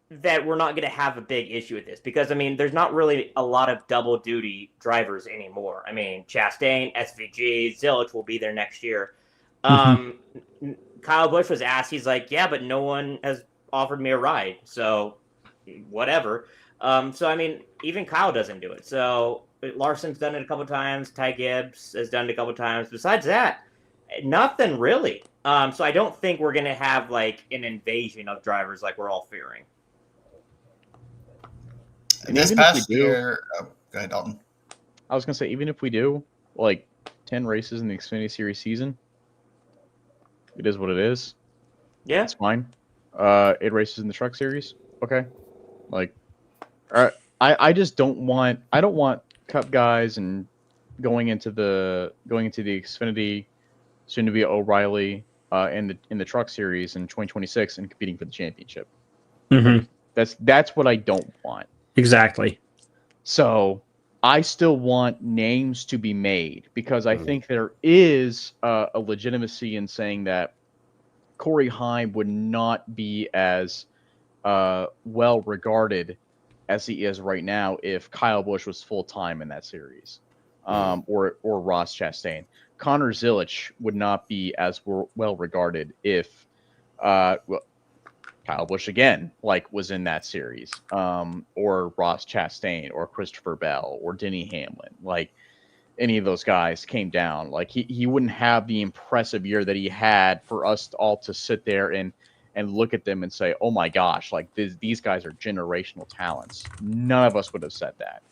that we're not going to have a big issue with this because, I mean, there's not really a lot of double duty drivers anymore. I mean, Chastain, SVG, Zillich will be there next year. Kyle Busch was asked, he's like, yeah, but no one has offered me a ride. So whatever. So, I mean, even Kyle doesn't do it. So Larson's done it a couple times. Ty Gibbs has done it a couple times. Besides that, nothing really. So I don't think we're going to have like an invasion of drivers like we're all fearing. This past year, go ahead, Dalton. I was gonna say, even if we do like 10 races in the Xfinity Series season, it is what it is. Yeah, It's fine. 8 races in the Truck Series, okay. Like, I just don't want Cup guys and going into the Xfinity, soon to be O'Reilly, in the Truck Series in 2026 and competing for the championship. That's what I don't want. Exactly. So I still want names to be made because I think there is a legitimacy in saying that Corey Heim would not be as well regarded as he is right now if Kyle Busch was full time in that series, or Ross Chastain. Connor Zillich would not be as well regarded if Kyle Busch again, like, was in that series, or Ross Chastain, or Christopher Bell, or Denny Hamlin. Like, any of those guys came down, like he wouldn't have the impressive year that he had for us all to sit there and look at them and say, oh my gosh, like these guys are generational talents. None of us would have said that.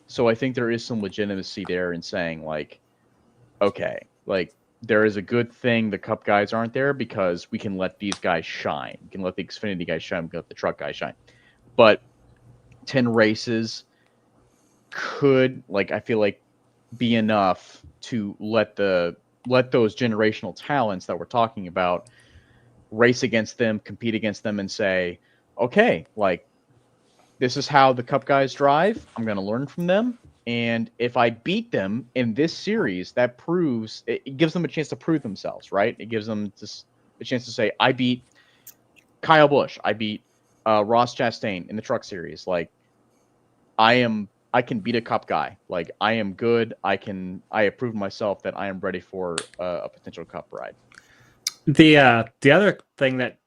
So I think there is some legitimacy there in saying, like, okay, like, there is a good thing the Cup guys aren't there because we can let these guys shine. We can let the Xfinity guys shine. We can let the Truck guys shine. But 10 races could, like, I feel like, be enough to let those generational talents that we're talking about race against them, compete against them, and say, okay, like, this is how the Cup guys drive. I'm going to learn from them. And if I beat them in this series, that proves it gives them a chance to prove themselves, right? It gives them a chance to say, I beat Kyle Busch, I beat Ross Chastain in the Truck Series. Like, I can beat a Cup guy. Like, I am good. I have proven myself that I am ready for a potential Cup ride. The other thing that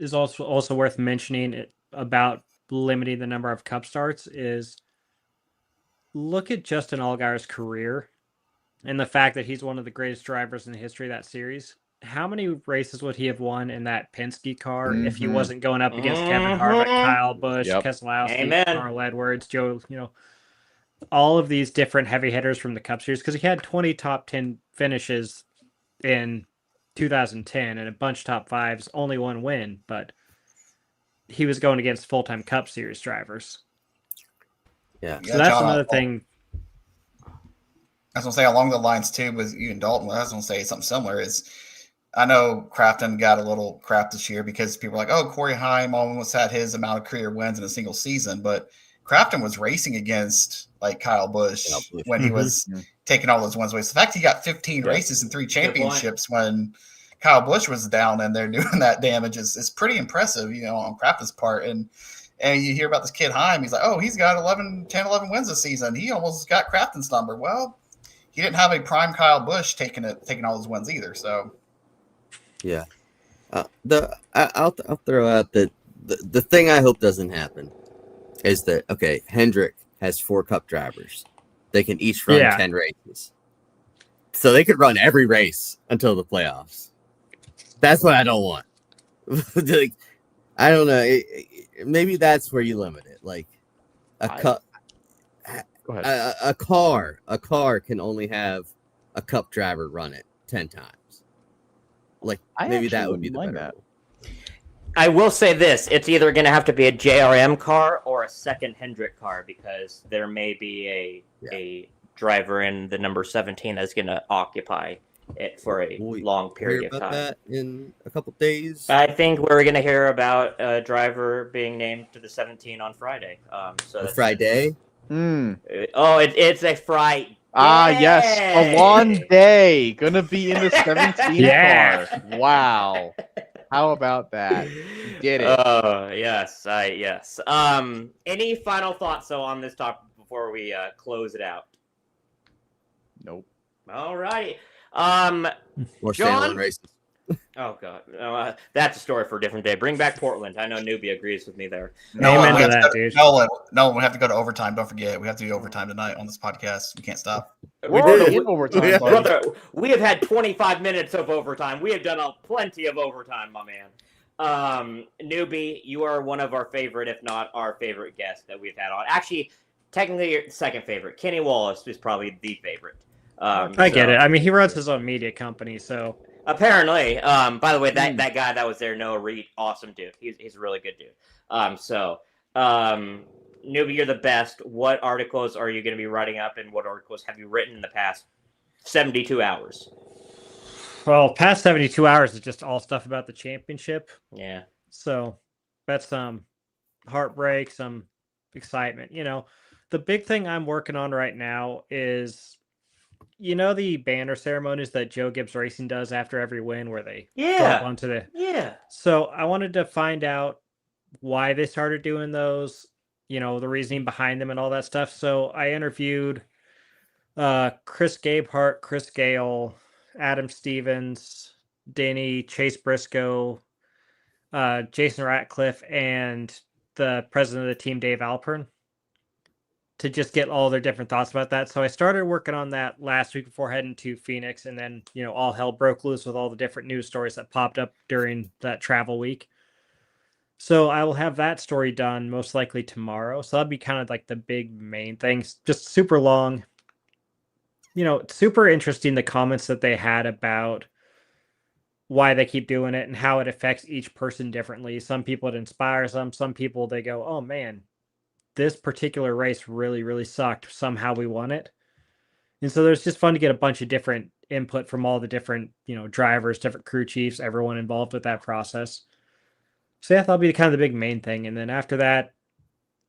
is also worth mentioning about limiting the number of Cup starts is, look at Justin Allgaier's career and the fact that he's one of the greatest drivers in the history of that series. How many races would he have won in that Penske car if he wasn't going up against Kevin Harvick, Kyle Busch, Keselowski, Carl Edwards, Joe, all of these different heavy hitters from the Cup Series? Because he had 20 top 10 finishes in 2010 and a bunch of top 5s, only one win, but he was going against full-time Cup Series drivers. Yeah. So that's another thing. I was going to say, along the lines, too, with you and Dalton, I was going to say something similar is, I know Crafton got a little crap this year because people are like, oh, Corey Heim almost had his amount of career wins in a single season. But Crafton was racing against, like, Kyle Busch when he was taking all those wins away. So the fact he got 15 races and 3 championships when Kyle Busch was down and they're doing that damage is pretty impressive, on Crafton's part. And you hear about this kid Heim, he's like, oh, he's got 11 wins this season. He almost got Crafton's number. Well, he didn't have a prime Kyle Busch taking all his wins either. So, yeah, I'll throw out the thing I hope doesn't happen is that, okay, Hendrick has 4 Cup drivers. They can each run 10 races, so they could run every race until the playoffs. That's what I don't want. Like, I don't know. Maybe that's where you limit it. Like a car can only have a Cup driver run it 10 times. Like, maybe that would be the better rule. I will say this: it's either going to have to be a JRM car or a second Hendrick car because there may be a driver in the number 17 that's going to occupy it for a long period hear of about time. that in a couple days. I think we're going to hear about a driver being named to the 17 on Friday. Friday. It's a Friday. Yes, Alon Day gonna be in the 17 Yeah. car. Wow, how about that? He did it. Yes. Any final thoughts on this topic before we close it out? Nope. All right. More John? sailing races. Oh God, that's a story for a different day. Bring back Portland. I know Newby agrees with me there. Amen we to have that, go, dude. Nolan, we have to go to overtime. Don't forget, we have to do overtime tonight on this podcast. We can't stop. We're already in overtime, buddy. Brother, we have had 25 minutes of overtime. We have done plenty of overtime, my man. Newby, you are one of our favorite, if not our favorite guest that we've had on. Actually, technically, your second favorite. Kenny Wallace is probably the favorite. I get it. I mean, he runs his own media company, so. Apparently, by the way, that guy that was there, Noah Reed, awesome dude. He's a really good dude. Newby, you're the best. What articles are you going to be writing up, and what articles have you written in the past 72 hours? Well, past 72 hours is just all stuff about the championship. Yeah. So that's some heartbreak, some excitement. You know, the big thing I'm working on right now is, you know, the banner ceremonies that Joe Gibbs Racing does after every win where they go up onto the... Yeah. So I wanted to find out why they started doing those, you know, the reasoning behind them and all that stuff. So I interviewed Chris Gabehart, Chris Gale, Adam Stevens, Denny, Chase Briscoe, Jason Ratcliffe, and the president of the team, Dave Alpern, to just get all their different thoughts about that. So I started working on that last week before heading to Phoenix, and then, you know, all hell broke loose with all the different news stories that popped up during that travel week. So I will have that story done most likely tomorrow. So that'll be kind of like the big main things, just super long. You know, super interesting, the comments that they had about why they keep doing it and how it affects each person differently. Some people, it inspires them. Some people, they go, oh man, this particular race really, really sucked. Somehow we won it. And so there's just fun to get a bunch of different input from all the different, you know, drivers, different crew chiefs, everyone involved with that process. So yeah, that'll be kind of the big main thing. And then after that,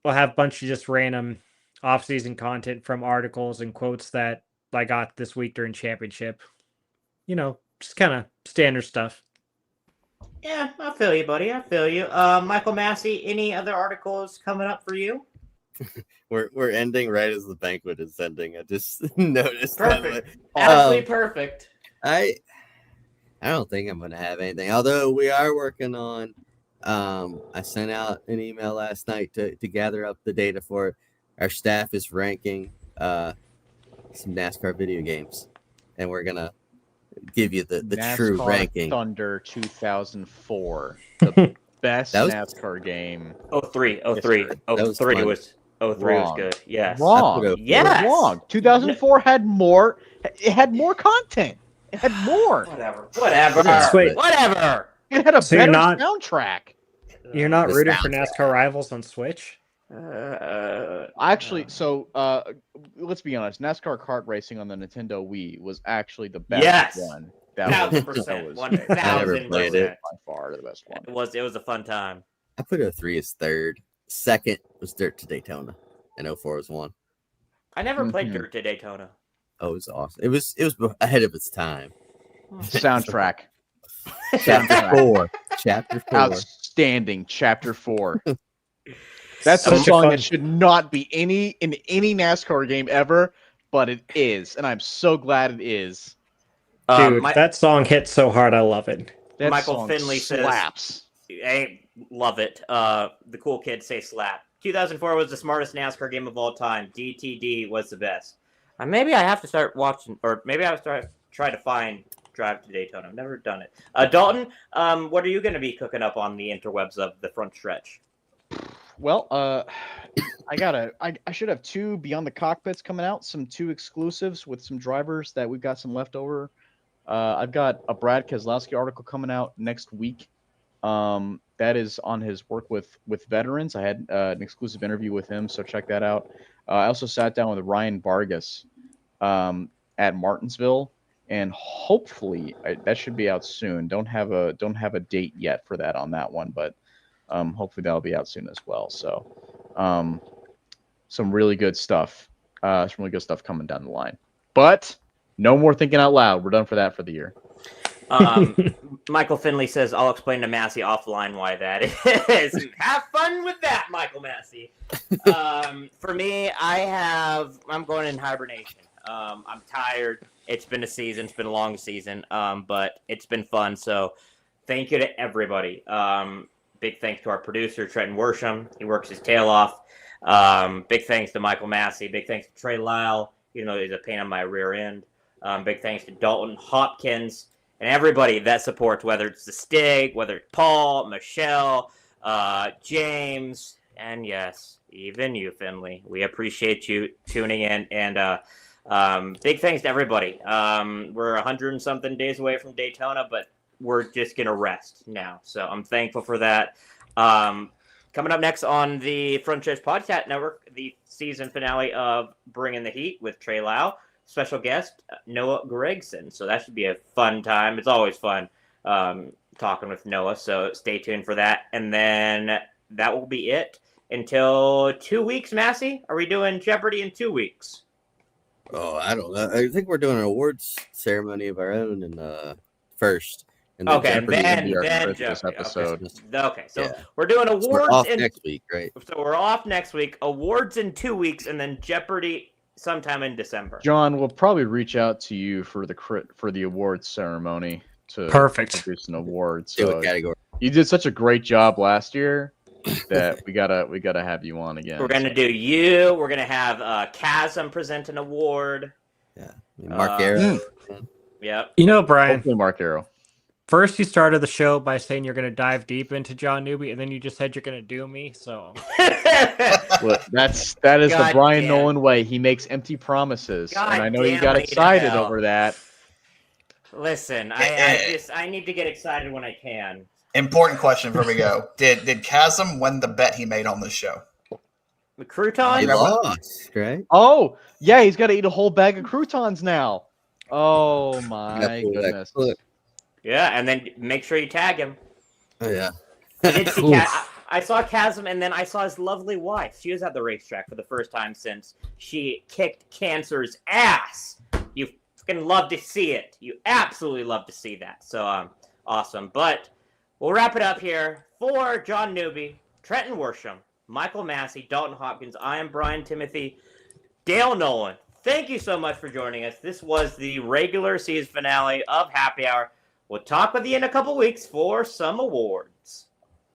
we'll have a bunch of just random off-season content from articles and quotes that I got this week during championship. You know, just kind of standard stuff. Yeah, I feel you, buddy. I feel you. Michael Massie, any other articles coming up for you? We're ending right as the banquet is ending. I just noticed. Perfect. Absolutely perfect. I don't think I'm gonna have anything. Although we are working on. I sent out an email last night to gather up the data for it. Our staff is ranking some NASCAR video games, and we're gonna give you the true ranking. Thunder 2004, the best NASCAR game. 03 was good. Yes. Wrong. Yes. Wrong. 2004 had more. It had more content. It had more. Whatever. Wait. Whatever. It had a better soundtrack. You're not rooting for NASCAR Rivals on Switch? Actually, so let's be honest. NASCAR kart racing on the Nintendo Wii was actually the best one. 1,000%. 1,000%. By far the best one. It was a fun time. I put 03 as third. Second was Dirt to Daytona, and 04 was one. I never played Dirt to Daytona. Oh, it was awesome. It was ahead of its time. Soundtrack. Chapter 4. Outstanding. Chapter 4. That's a song that should not be in any NASCAR game ever, but it is, and I'm so glad it is. Dude, that song hits so hard. I love it. That Michael Finley slaps. Says, "Hey, love it." The cool kids say slap. 2004 was the smartest NASCAR game of all time. DTD was the best. Maybe I have to start watching, or maybe I have to try to find Drive to Daytona. I've never done it. Dalton, what are you going to be cooking up on the interwebs of the front stretch? Well, I should have 2 Beyond the Cockpits coming out, some 2 exclusives with some drivers that we've got some leftover. I've got a Brad Keselowski article coming out next week. That is on his work with veterans. I had an exclusive interview with him, so check that out. I also sat down with Ryan Vargas at Martinsville, and hopefully that should be out soon. Don't have a date yet for that on that one, but hopefully that'll be out soon as well. So some really good stuff. Some really good stuff coming down the line. But no more thinking out loud. We're done for that for the year. Michael Finley says, I'll explain to Massie offline why that is. Have fun with that, Michael Massie. For me, I'm going in hibernation. I'm tired. It's been a season. It's been a long season, but it's been fun. So thank you to everybody. Big thanks to our producer, Trenton Worsham. He works his tail off. Big thanks to Michael Massie. Big thanks to Trey Lyle. He's a pain on my rear end. Big thanks to Dalton Hopkins and everybody that supports, whether it's the Stig, whether it's Paul, Michelle, James, and yes, even you, Finley. We appreciate you tuning in. And big thanks to everybody. We're 100 and something days away from Daytona, but we're just going to rest now. So I'm thankful for that. Coming up next on the Front Stretch Podcast Network, the season finale of Bringing the Heat with Trey Lau. Special guest, Noah Gregson. So that should be a fun time. It's always fun talking with Noah. So stay tuned for that. And then that will be it until 2 weeks, Massie. Are we doing Jeopardy in 2 weeks? Oh, I don't know. I think we're doing an awards ceremony of our own in first. And Okay, Jeopardy then will be our Jeopardy. episode. Okay, so Yeah. we're doing So awards we're off next week, right? So we're off next week. Awards in 2 weeks, and then Jeopardy sometime in December. John, we'll probably reach out to you for the awards ceremony to Perfect. produce an award. Do So a category. you did such a great job last year that we gotta have you on again. We're gonna do you. We're gonna have Chasm present an award. Yeah. Mark Arrow. Yep. Brian, Hopefully Mark Arrow. first you started the show by saying you're going to dive deep into John Newby, and then you just said you're going to do me. So Well, that is the God Bryan damn. Nolen way. He makes empty promises, God and I know you damn got it, excited hell. over that. Listen, I need to get excited when I can. Important question before we go. Did Chasm win the bet he made on this show? The croutons? He know what? lost, right? Oh, yeah, he's got to eat a whole bag of croutons now. Oh my Gotta pull that goodness! clip. Yeah, and then make sure you tag him. Oh, yeah. I did see I saw Chasm, and then I saw his lovely wife. She was at the racetrack for the first time since she kicked Cancer's ass. You fucking love to see it. You absolutely love to see that. So, awesome. But we'll wrap it up here. For John Newby, Trenton Worsham, Michael Massie, Dalton Hopkins, I am Brian Timothy, Dale Nolen. Thank you so much for joining us. This was the regular season finale of Happy Hour. We'll talk with you in a couple weeks for some awards.